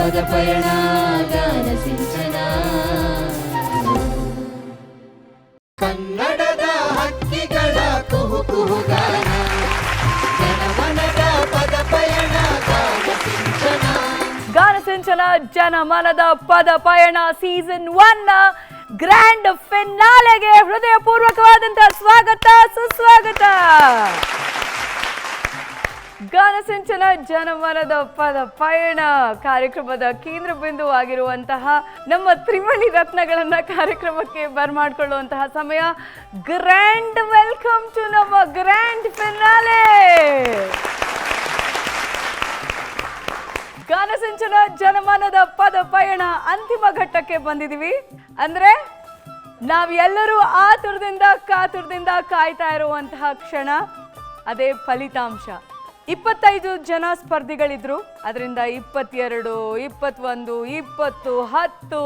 ಪದಪಯಣ ಗಾನ ಸಿಂಚನ. ಕನ್ನಡದ ಹಕ್ಕಿಗಳ ಕುಹು ಕುಹುಗಾನ, ಜನಮನದ ಪದಪಯಣ ಗಾನ ಸಿಂಚನ. ಗಾನ ಸಿಂಚನ ಜನಮನದ ಪದಪಯಣ ಸೀಸನ್ 1 ಗ್ರ್ಯಾಂಡ್ ಫಿನಾಲೆಗೆ ಹೃದಯಪೂರ್ವಕವಾದಂತಹ ಸ್ವಾಗತ ಸುಸ್ವಾಗತ. ಗಾನ ಸಿಂಚನ ಜನಮನದ ಪದ ಪಯಣ ಕಾರ್ಯಕ್ರಮದ ಕೇಂದ್ರ ಬಿಂದು ಆಗಿರುವಂತಹ ನಮ್ಮ ತ್ರಿಮಣಿ ರತ್ನಗಳನ್ನ ಕಾರ್ಯಕ್ರಮಕ್ಕೆ ಬರ್ಮಾಡ್ಕೊಳ್ಳುವಂತಹ ಸಮಯ. ಗ್ರ್ಯಾಂಡ್ ವೆಲ್ಕಮ್ ಟು ನಮ್ಮ ಗ್ರ್ಯಾಂಡ್ ಫಿನಾಲೆ. ಗಾನ ಸಿಂಚನ ಜನಮನದ ಪದ ಪಯಣ ಅಂತಿಮ ಘಟ್ಟಕ್ಕೆ ಬಂದಿದ್ದೀವಿ. ಅಂದ್ರೆ ನಾವೆಲ್ಲರೂ ಕಾತುರದಿಂದ ಕಾಯ್ತಾ ಇರುವಂತಹ ಕ್ಷಣ, ಅದೇ ಫಲಿತಾಂಶ. 25 ಜನ ಸ್ಪರ್ಧಿಗಳಿದ್ರು, ಅದರಿಂದ 22, 21, 20, 10,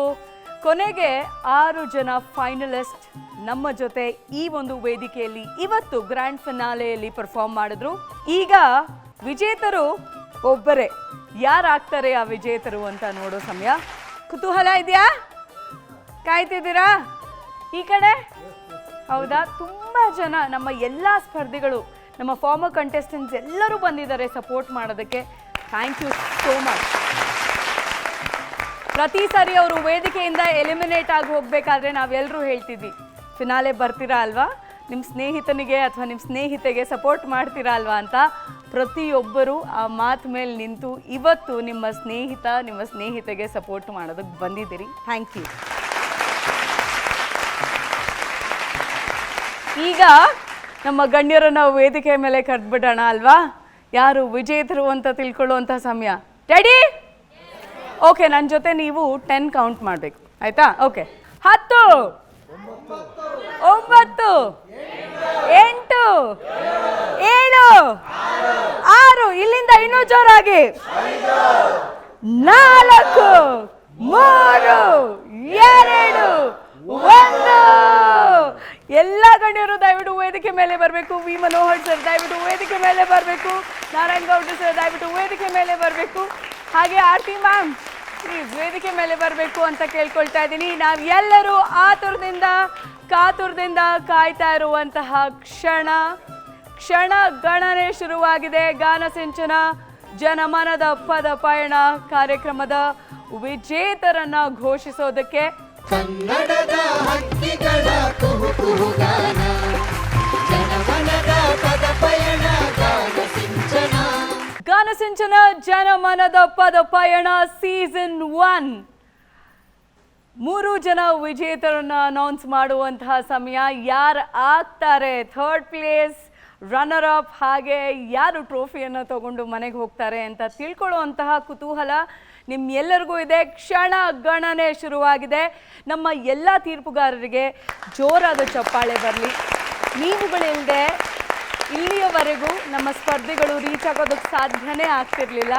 ಕೊನೆಗೆ 6 ಜನ ಫೈನಲಿಸ್ಟ್ ನಮ್ಮ ಜೊತೆ ಈ ಒಂದು ವೇದಿಕೆಯಲ್ಲಿ ಇವತ್ತು ಗ್ರ್ಯಾಂಡ್ ಫಿನಾಲೆಯಲ್ಲಿ ಪರ್ಫಾರ್ಮ್ ಮಾಡಿದ್ರು. ಈಗ ವಿಜೇತರು ಒಬ್ಬರೇ. ಯಾರಾಗ್ತಾರೆ ಆ ವಿಜೇತರು ಅಂತ ನೋಡೋ ಸಮಯ. ಕುತೂಹಲ ಇದೆಯಾ? ಕಾಯ್ತಿದ್ದೀರಾ? ಈ ಕಡೆ ಹೌದಾ? ತುಂಬಾ ಜನ ನಮ್ಮ ಎಲ್ಲ ಸ್ಪರ್ಧಿಗಳು, ನಮ್ಮ ಫಾರ್ಮರ್ ಕಂಟೆಸ್ಟೆಂಟ್ಸ್ ಎಲ್ಲರೂ ಬಂದಿದ್ದಾರೆ ಸಪೋರ್ಟ್ ಮಾಡೋದಕ್ಕೆ. Thank you so much. ಪ್ರತಿ ಸಾರಿ ಅವರು ವೇದಿಕೆಯಿಂದ ಎಲಿಮಿನೇಟ್ ಆಗಿ ಹೋಗಬೇಕಾದ್ರೆ ನಾವೆಲ್ಲರೂ ಹೇಳ್ತಿದ್ವಿ, ಫಿನಾಲೆ ಬರ್ತೀರಾ ಅಲ್ವಾ, ನಿಮ್ಮ ಸ್ನೇಹಿತನಿಗೆ ಅಥವಾ ನಿಮ್ಮ ಸ್ನೇಹಿತೆಗೆ ಸಪೋರ್ಟ್ ಮಾಡ್ತೀರಾ ಅಲ್ವಾ ಅಂತ. ಪ್ರತಿಯೊಬ್ಬರು ಆ ಮಾತು ಮೇಲೆ ನಿಂತು ಇವತ್ತು ನಿಮ್ಮ ಸ್ನೇಹಿತೆಗೆ ಸಪೋರ್ಟ್ ಮಾಡೋದಕ್ಕೆ ಬಂದಿದ್ದೀರಿ. Thank you. ಈಗ ನಮ್ಮ ಗಣ್ಯರನ್ನ ವೇದಿಕೆ ಮೇಲೆ ಕರೆದ್ಬಿಡೋಣ ಅಲ್ವಾ? ಯಾರು ವಿಜೇತರು ಅಂತ ತಿಳ್ಕೊಳ್ಳುವಂಥ ಸಮಯ. ರೆಡಿ? ಓಕೆ, ನನ್ನ ಜೊತೆ ನೀವು 10 ಕೌಂಟ್ ಮಾಡಬೇಕು, ಆಯ್ತಾ? ಓಕೆ. 10, 9, 8, 7, 6, ಇಲ್ಲಿಂದ ಇನ್ನೂ ಜೋರಾಗಿ 4, 3, 2, 1. ಎಲ್ಲ ಗಣ್ಯರು ದಯವಿಟ್ಟು ವೇದಿಕೆ ಮೇಲೆ ಬರಬೇಕು. ವಿ ಮನೋಹರ್ ಸರ್ ದಯವಿಟ್ಟು ವೇದಿಕೆ ಮೇಲೆ ಬರಬೇಕು. ನಾರಾಯಣ್ ಗೌಡ್ರು ಸರ್ ದಯವಿಟ್ಟು ವೇದಿಕೆ ಮೇಲೆ ಬರಬೇಕು. ಹಾಗೆ ಆರ್ತಿ ಮ್ಯಾಮ್ ಪ್ಲೀಸ್ ವೇದಿಕೆ ಮೇಲೆ ಬರಬೇಕು ಅಂತ ಕೇಳ್ಕೊಳ್ತಾ ಇದ್ದೀನಿ. ನಾವೆಲ್ಲರೂ ಕಾತುರದಿಂದ ಕಾಯ್ತಾ ಇರುವಂತಹ ಕ್ಷಣ ಗಣನೆ ಶುರುವಾಗಿದೆ. ಗಾನ ಸಿಂಚನ ಜನಮನದ ಪದ ಪಯಣ ಕಾರ್ಯಕ್ರಮದ ವಿಜೇತರನ್ನ ಘೋಷಿಸೋದಕ್ಕೆ. ಕನ್ನಡದ ಹಕ್ಕಿಗಳ ಕುಹು ಕುಹುಗಾನ, ಜನಮನದ ಪದಪಯಣ ಗಾನ ಸಿಂಚನ. ಗಾನ ಸಿಂಚನ ಜನಮನದ ಪದ ಪಯಣ ಸೀಸನ್ 1 3 ಜನ ವಿಜೇತರನ್ನ ಅನೌನ್ಸ್ ಮಾಡುವಂತಹ ಸಮಯ. ಯಾರು ಆಗ್ತಾರೆ ಥರ್ಡ್ ಪ್ಲೇಸ್, ರನ್ನರ್ ಅಪ್, ಹಾಗೆ ಯಾರು ಟ್ರೋಫಿಯನ್ನು ತಗೊಂಡು ಮನೆಗೆ ಹೋಗ್ತಾರೆ ಅಂತ ತಿಳ್ಕೊಳ್ಳುವಂತಹ ಕುತೂಹಲ ನಿಮ್ಮೆಲ್ಲರಿಗೂ ಇದೆ. ಕ್ಷಣ ಗಣನೆ ಶುರುವಾಗಿದೆ. ನಮ್ಮ ಎಲ್ಲ ತೀರ್ಪುಗಾರರಿಗೆ ಜೋರಾದ ಚಪ್ಪಾಳೆ ಬರಲಿ. ನೀವುಗಳಿಲ್ಲದೆ ಇಲ್ಲಿಯವರೆಗೂ ನಮ್ಮ ಸ್ಪರ್ಧಿಗಳು ರೀಚ್ ಆಗೋದಕ್ಕೆ ಸಾಧ್ಯನೇ ಆಗ್ತಿರ್ಲಿಲ್ಲ.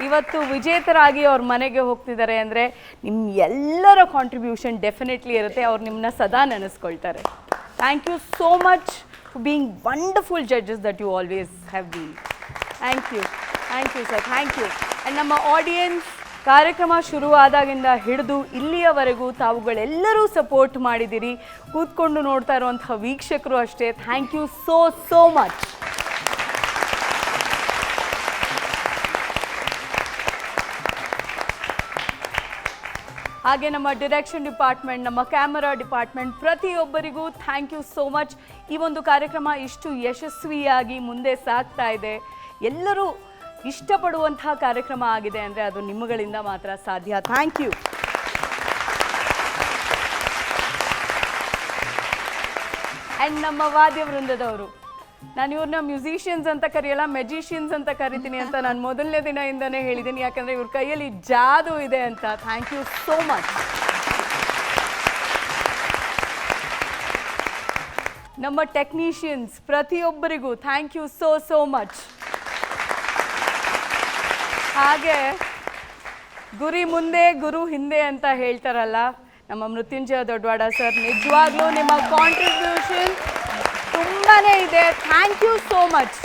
ಇವತ್ತು ವಿಜೇತರಾಗಿ ಅವ್ರ ಮನೆಗೆ ಹೋಗ್ತಿದ್ದಾರೆ ಅಂದರೆ ನಿಮ್ಮ ಎಲ್ಲರ ಕಾಂಟ್ರಿಬ್ಯೂಷನ್ ಡೆಫಿನೆಟ್ಲಿ ಇರುತ್ತೆ. ಅವ್ರು ನಿಮ್ಮನ್ನ ಸದಾ ನೆನೆಸ್ಕೊಳ್ತಾರೆ. Thank you so much for being wonderful judges that you always have been. Thank you sir, thank you. And ನಮ್ಮ ಆಡಿಯನ್ಸ್, ಕಾರ್ಯಕ್ರಮ ಶುರುವಾದಾಗಿಂದ ಹಿಡಿದು ಇಲ್ಲಿಯವರೆಗೂ ತಾವುಗಳೆಲ್ಲರೂ ಸಪೋರ್ಟ್ ಮಾಡಿದ್ದೀರಿ. ಕೂತ್ಕೊಂಡು ನೋಡ್ತಾ ಇರುವಂಥ ವೀಕ್ಷಕರು ಅಷ್ಟೇ. Thank you so much. ಹಾಗೆ ನಮ್ಮ ಡಿರೆಕ್ಷನ್ ಡಿಪಾರ್ಟ್ಮೆಂಟ್, ನಮ್ಮ ಕ್ಯಾಮರಾ ಡಿಪಾರ್ಟ್ಮೆಂಟ್, ಪ್ರತಿಯೊಬ್ಬರಿಗೂ ಥ್ಯಾಂಕ್ ಯು ಸೋ ಮಚ್. ಈ ಒಂದು ಕಾರ್ಯಕ್ರಮ ಇಷ್ಟು ಯಶಸ್ವಿಯಾಗಿ ಮುಂದೆ ಸಾಗ್ತಾ ಇದೆ. ಎಲ್ಲರೂ ಇಷ್ಟಪಡುವಂತಹ ಕಾರ್ಯಕ್ರಮ ಆಗಿದೆ ಅಂದರೆ ಅದು ನಿಮ್ಮಗಳಿಂದ ಮಾತ್ರ ಸಾಧ್ಯ. Thank you. ಆ್ಯಂಡ್ ನಮ್ಮ ವಾದ್ಯ ವೃಂದದವರು, ನಾನು ಇವ್ರನ್ನ ಮ್ಯೂಸಿಷಿಯನ್ಸ್ ಅಂತ ಕರೆಯಲ್ಲ, ಮೆಜಿಷಿಯನ್ಸ್ ಅಂತ ಕರಿತೀನಿ ಅಂತ ನಾನು ಮೊದಲನೇ ದಿನದಿಂದನೇ ಹೇಳಿದ್ದೀನಿ. ಯಾಕಂದರೆ ಇವ್ರ ಕೈಯಲ್ಲಿ ಜಾದು ಇದೆ ಅಂತ. Thank you so much. ನಮ್ಮ ಟೆಕ್ನಿಷಿಯನ್ಸ್ ಪ್ರತಿಯೊಬ್ಬರಿಗೂ ಥ್ಯಾಂಕ್ ಯು ಸೋ ಮಚ್. ಹಾಗೆ ಗುರಿ ಮುಂದೆ ಗುರು ಹಿಂದೆ ಅಂತ ಹೇಳ್ತಾರಲ್ಲ, ನಮ್ಮ ಮೃತ್ಯುಂಜಯ ದೊಡ್ಡವಾಡ ಸರ್, ನಿಜವಾಗ್ಲೂ ನಿಮ್ಮ ಕಾಂಟ್ರಿಬ್ಯೂಷನ್ ತುಂಬಾ ಇದೆ. Thank you so much.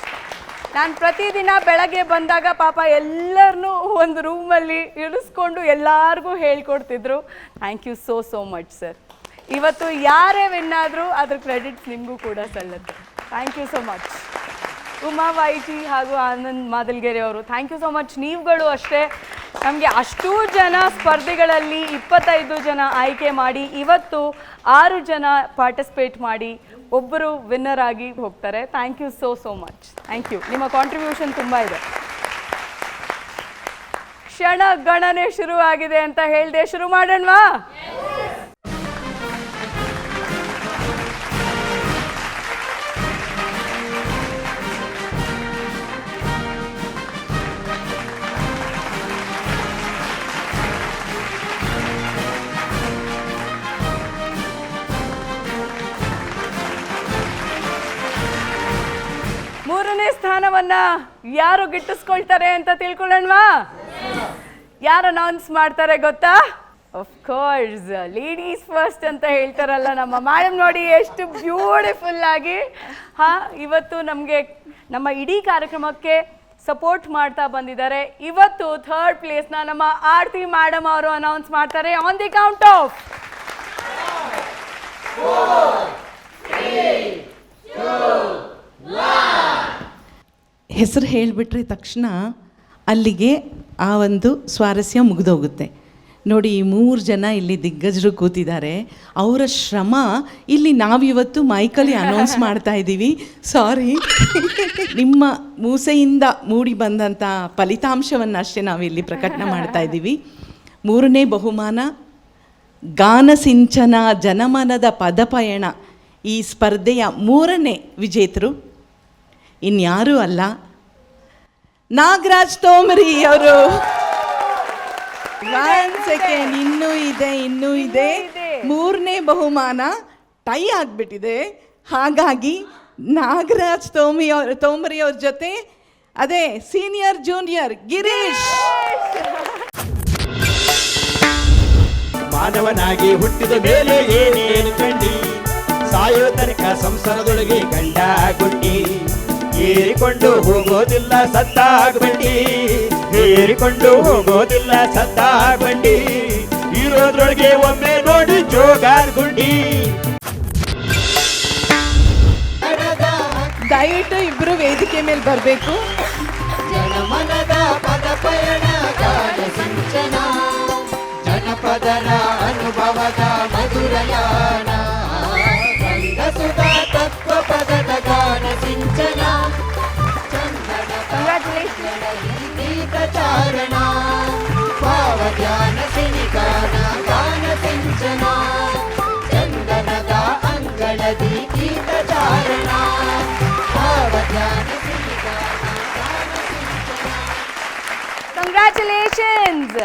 ನಾನು ಪ್ರತಿದಿನ ಬೆಳಗ್ಗೆ ಬಂದಾಗ ಪಾಪ ಎಲ್ಲರನ್ನೂ ಒಂದು ರೂಮಲ್ಲಿ ಇಳಿಸ್ಕೊಂಡು ಎಲ್ಲರಿಗೂ ಹೇಳ್ಕೊಡ್ತಿದ್ರು. Thank you so much sir. ಇವತ್ತು ಯಾರೇ ವಿನ್ ಆದರೂ ಅದ್ರ ಕ್ರೆಡಿಟ್ಸ್ ನಿಮಗೂ ಕೂಡ ಸಲ್ಲುತ್ತೆ. Thank you so much. Uma YT ಹಾಗೂ ಆನಂದ್ ಮಾದಲ್ಗೆರೆ ಅವರು, ಥ್ಯಾಂಕ್ ಯು ಸೋ ಮಚ್. ನೀವುಗಳು ಅಷ್ಟೇ ನಮಗೆ ಅಷ್ಟೂ ಜನ ಸ್ಪರ್ಧೆಗಳಲ್ಲಿ 25 ಜನ ಆಯ್ಕೆ ಮಾಡಿ ಇವತ್ತು 6 ಜನ ಪಾರ್ಟಿಸಿಪೇಟ್ ಮಾಡಿ ಒಬ್ಬರು ವಿನ್ನರ್ ಆಗಿ ಹೋಗ್ತಾರೆ. Thank you so much. Thank you. ನಿಮ್ಮ ಕಾಂಟ್ರಿಬ್ಯೂಷನ್ ತುಂಬ ಇದೆ. ಕ್ಷಣ ಗಣನೆ ಶುರು ಆಗಿದೆ ಅಂತ ಹೇಳಿದೆ, ಶುರು ಮಾಡೋಣವಾ? ಮೂರನೇ ಸ್ಥಾನವನ್ನ ಯಾರು ಗಿಟ್ಟಿಸ್ಕೊಳ್ತಾರೆ ಅಂತ ತಿಳ್ಕೊಳ್ಳೋಣವಾ? ಯಾರು ಅನೌನ್ಸ್ ಮಾಡ್ತಾರೆ ಗೊತ್ತಾ? ಆಫ್ ಕೋರ್ಸ್ ಲೇಡೀಸ್ ಫಸ್ಟ್ ಅಂತ ಹೇಳ್ತಾರಲ್ಲ ನಮ್ಮ ಮೇಡಮ್. ನೋಡಿ ಎಷ್ಟು ಬ್ಯೂಟಿಫುಲ್ ಆಗಿ ಇವತ್ತು ನಮಗೆ ನಮ್ಮ ಇಡೀ ಕಾರ್ಯಕ್ರಮಕ್ಕೆ ಸಪೋರ್ಟ್ ಮಾಡ್ತಾ ಬಂದಿದ್ದಾರೆ. ಇವತ್ತು 3rd ಪ್ಲೇಸ್ನ ನಮ್ಮ ಆರತಿ ಮೇಡಮ್ ಅವರು ಅನೌನ್ಸ್ ಮಾಡ್ತಾರೆ. On the count of 4, 3, 2, 1. ಹೆಸರು ಹೇಳಿಬಿಟ್ರೆ ತಕ್ಷಣ ಅಲ್ಲಿಗೆ ಆ ಒಂದು ಸ್ವಾರಸ್ಯ ಮುಗಿದೋಗುತ್ತೆ. ನೋಡಿ, ಈ 3 ಜನ ಇಲ್ಲಿ ದಿಗ್ಗಜರು ಕೂತಿದ್ದಾರೆ. ಅವರ ಶ್ರಮ ಇಲ್ಲಿ ನಾವಿವತ್ತು ಮೈಕಲ್ಲಿ ಅನೌನ್ಸ್ ಮಾಡ್ತಾ ಇದ್ದೀವಿ. ಸಾರಿ, ನಿಮ್ಮ ಮೂಸೆಯಿಂದ ಮೂಡಿ ಬಂದಂಥ ಫಲಿತಾಂಶವನ್ನು ಅಷ್ಟೇ ನಾವಿಲ್ಲಿ ಪ್ರಕಟಣೆ ಮಾಡ್ತಾ ಇದ್ದೀವಿ. 3ನೇ ಬಹುಮಾನ ಗಾನಸಿಂಚನ ಜನಮನದ ಪದಪಯಣ. ಈ ಸ್ಪರ್ಧೆಯ 3ನೇ ವಿಜೇತರು ಇನ್ಯಾರೂ ಅಲ್ಲ, ನಾಗರಾಜ್ ತೋಮರಿ ಅವರು. 1 ಸೆಕೆಂಡ್, ಇನ್ನೂ ಇದೆ. 3ನೇ ಬಹುಮಾನ ಟೈ ಆಗಿಬಿಟ್ಟಿದೆ. ಹಾಗಾಗಿ ನಾಗರಾಜ್ ತೋಮರಿ ಅವ್ರ ಜೊತೆ ಅದೇ ಸೀನಿಯರ್ ಜೂನಿಯರ್ ಗಿರೀಶ್. ಮಾನವನಾಗಿ ಹುಟ್ಟಿದ ಮೇಲೆ ಏನೇನು ಕಂಡಿ, ಸಾಯೋ ತನಕ ಸಂಸಾರದೊಳಗೆ ಗಂಡ ಗುಂಡಿ, ಏರಿಕೊಂಡು ಹೋಗೋದಿಲ್ಲ ಸತ್ತಾಗ್ಬಂಡಿ, ಏರಿಕೊಂಡು ಹೋಗೋದಿಲ್ಲ ಸತ್ತಾಗ್ಬಂಡಿ, ಇರೋದ್ರೊಳಗೆ ಒಮ್ಮೆ ನೋಡಿ ಜೋಗಾರ್ ಗುಂಡಿ. ದಯವಿಟ್ಟು ಇಬ್ರು ವೇದಿಕೆ ಮೇಲೆ ಬರಬೇಕು. ಜನಮನದ ಪದ ಪಯಣ ಗಾನ ಸಿಂಚನ, ಜನಪದರ ಅನುಭವದ ಮಧುರಯಾನ, ರಂಗಸುಧ ತತ್ವ ಪದದ ಗಾನ ಸಿಂಚನ, ಗೀತ ಚಾರಣ, ಭಾವ ಧ್ಯಾನ ಸಿನಿಗಾನ ಗಾನ ಸಿಂಚನ, ಚಂದನದ ಅಂಗಳದಿ ಗೀತ ಚಾರಣ, ಭಾವ ಧ್ಯಾನ ಸಿನಿಗಾನ ಗಾನ ಸಿಂಚನ. ಕಂಗ್ರ್ಯಾಚುಲೇಷನ್ಸ್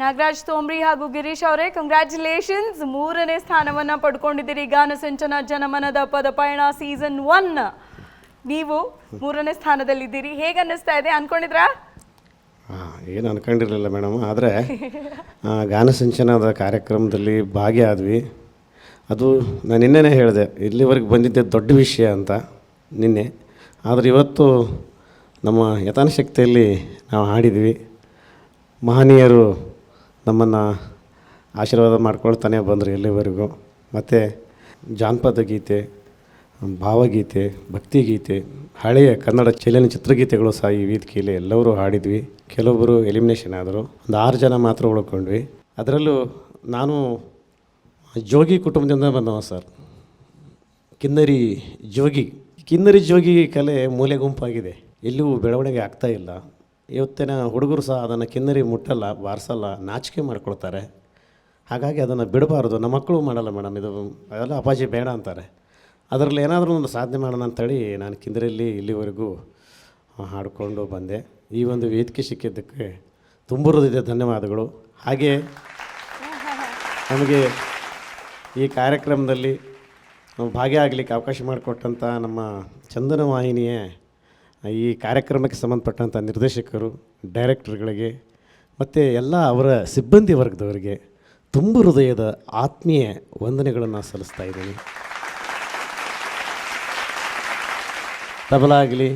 ನಾಗರಾಜ್ ತೋಮ್ರಿ ಹಾಗೂ ಗಿರೀಶ್ ಅವರೇ, ಕಂಗ್ರ್ಯಾಚುಲೇಷನ್ಸ್. 3ನೇ ಸ್ಥಾನವನ್ನು ಪಡ್ಕೊಂಡಿದ್ದೀರಿ ಗಾನಸಿಂಚನ ಜನಮನದ ಪದಪಯಣ ಸೀಸನ್ 1. ನೀವು 3ನೇ ಸ್ಥಾನದಲ್ಲಿದ್ದೀರಿ. ಹೇಗೆ ಅನ್ನಿಸ್ತಾ ಇದೆ? ಅನ್ಕೊಂಡಿದ್ರಾ? ಏನು ಅನ್ಕೊಂಡಿರಲಿಲ್ಲ ಮೇಡಮ್, ಆದರೆ ಗಾನಸಿಂಚನದ ಕಾರ್ಯಕ್ರಮದಲ್ಲಿ ಭಾಗಿಯಾದ್ವಿ. ಅದು ನಾನು ನಿನ್ನೆನೇ ಹೇಳಿದೆ, ಇಲ್ಲಿವರೆಗೆ ಬಂದಿದ್ದೆ ದೊಡ್ಡ ವಿಷಯ ಅಂತ ನಿನ್ನೆ. ಆದರೆ ಇವತ್ತು ನಮ್ಮ ಯಥಾಶಕ್ತಿಯಲ್ಲಿ ನಾವು ಹಾಡಿದ್ವಿ. ಮಹನೀಯರು ನಮ್ಮನ್ನು ಆಶೀರ್ವಾದ ಮಾಡ್ಕೊಳ್ತಾನೆ ಬಂದರು ಎಲ್ಲಿವರೆಗೂ. ಮತ್ತು ಜಾನಪದ ಗೀತೆ, ಭಾವಗೀತೆ, ಭಕ್ತಿಗೀತೆ, ಹಳೆಯ ಕನ್ನಡ ಚಲನಚಿತ್ರಗೀತೆಗಳು ಸಹ ಈ ವೇದಿಕೆಯಲ್ಲಿ ಎಲ್ಲರೂ ಹಾಡಿದ್ವಿ. ಕೆಲವೊಬ್ಬರು ಎಲಿಮಿನೇಷನ್ ಆದರು, ಒಂದು 6 ಜನ ಮಾತ್ರ ಉಳ್ಕೊಂಡ್ವಿ. ಅದರಲ್ಲೂ ನಾನು ಜೋಗಿ ಕುಟುಂಬದಿಂದ ಬಂದವ ಸರ್. ಕಿನ್ನರಿ ಜೋಗಿ ಕಲೆ ಮೂಲೆ ಗುಂಪಾಗಿದೆ, ಎಲ್ಲೂ ಬೆಳವಣಿಗೆ ಆಗ್ತಾಯಿಲ್ಲ. ಇವತ್ತಿನ ಹುಡುಗರು ಸಹ ಅದನ್ನು ಕಿನ್ನರಿ ಮುಟ್ಟಲ್ಲ, ಬಾರಿಸಲ್ಲ, ನಾಚಿಕೆ ಮಾಡ್ಕೊಳ್ತಾರೆ. ಹಾಗಾಗಿ ಅದನ್ನು ಬಿಡಬಾರ್ದು. ನಮ್ಮ ಮಕ್ಕಳು ಮಾಡಲ್ಲ ಮೇಡಮ್, ಇದು ಅದೆಲ್ಲ ಅಪ್ಪಾಜಿ ಬೇಡ ಅಂತಾರೆ. ಅದರಲ್ಲಿ ಏನಾದರೂ ಒಂದು ಸಾಧನೆ ಮಾಡೋಣ ಅಂತೇಳಿ ನಾನು ಕಿನ್ನರಿಯಲ್ಲಿ ಇಲ್ಲಿವರೆಗೂ ಹಾಡಿಕೊಂಡು ಬಂದೆ. ಈ ಒಂದು ವೇದಿಕೆ ಸಿಕ್ಕಿದ್ದಕ್ಕೆ ತುಂಬ ಹೃದಯದ ಧನ್ಯವಾದಗಳು. ಹಾಗೆ ನಮಗೆ ಈ ಕಾರ್ಯಕ್ರಮದಲ್ಲಿ ಭಾಗಿಯಾಗಲಿಕ್ಕೆ ಅವಕಾಶ ಮಾಡಿಕೊಟ್ಟಂಥ ನಮ್ಮ ಚಂದನ ವಾಹಿನಿಯ ಈ ಕಾರ್ಯಕ್ರಮಕ್ಕೆ ಸಂಬಂಧಪಟ್ಟಂಥ ನಿರ್ದೇಶಕರು, ಡೈರೆಕ್ಟರ್ಗಳಿಗೆ ಮತ್ತು ಎಲ್ಲ ಅವರ ಸಿಬ್ಬಂದಿ ವರ್ಗದವರಿಗೆ ತುಂಬ ಹೃದಯದ ಆತ್ಮೀಯ ವಂದನೆಗಳನ್ನು ಸಲ್ಲಿಸ್ತಾ ಇದ್ದೀನಿ. ತಬಲಾ ಆಗಲಿ,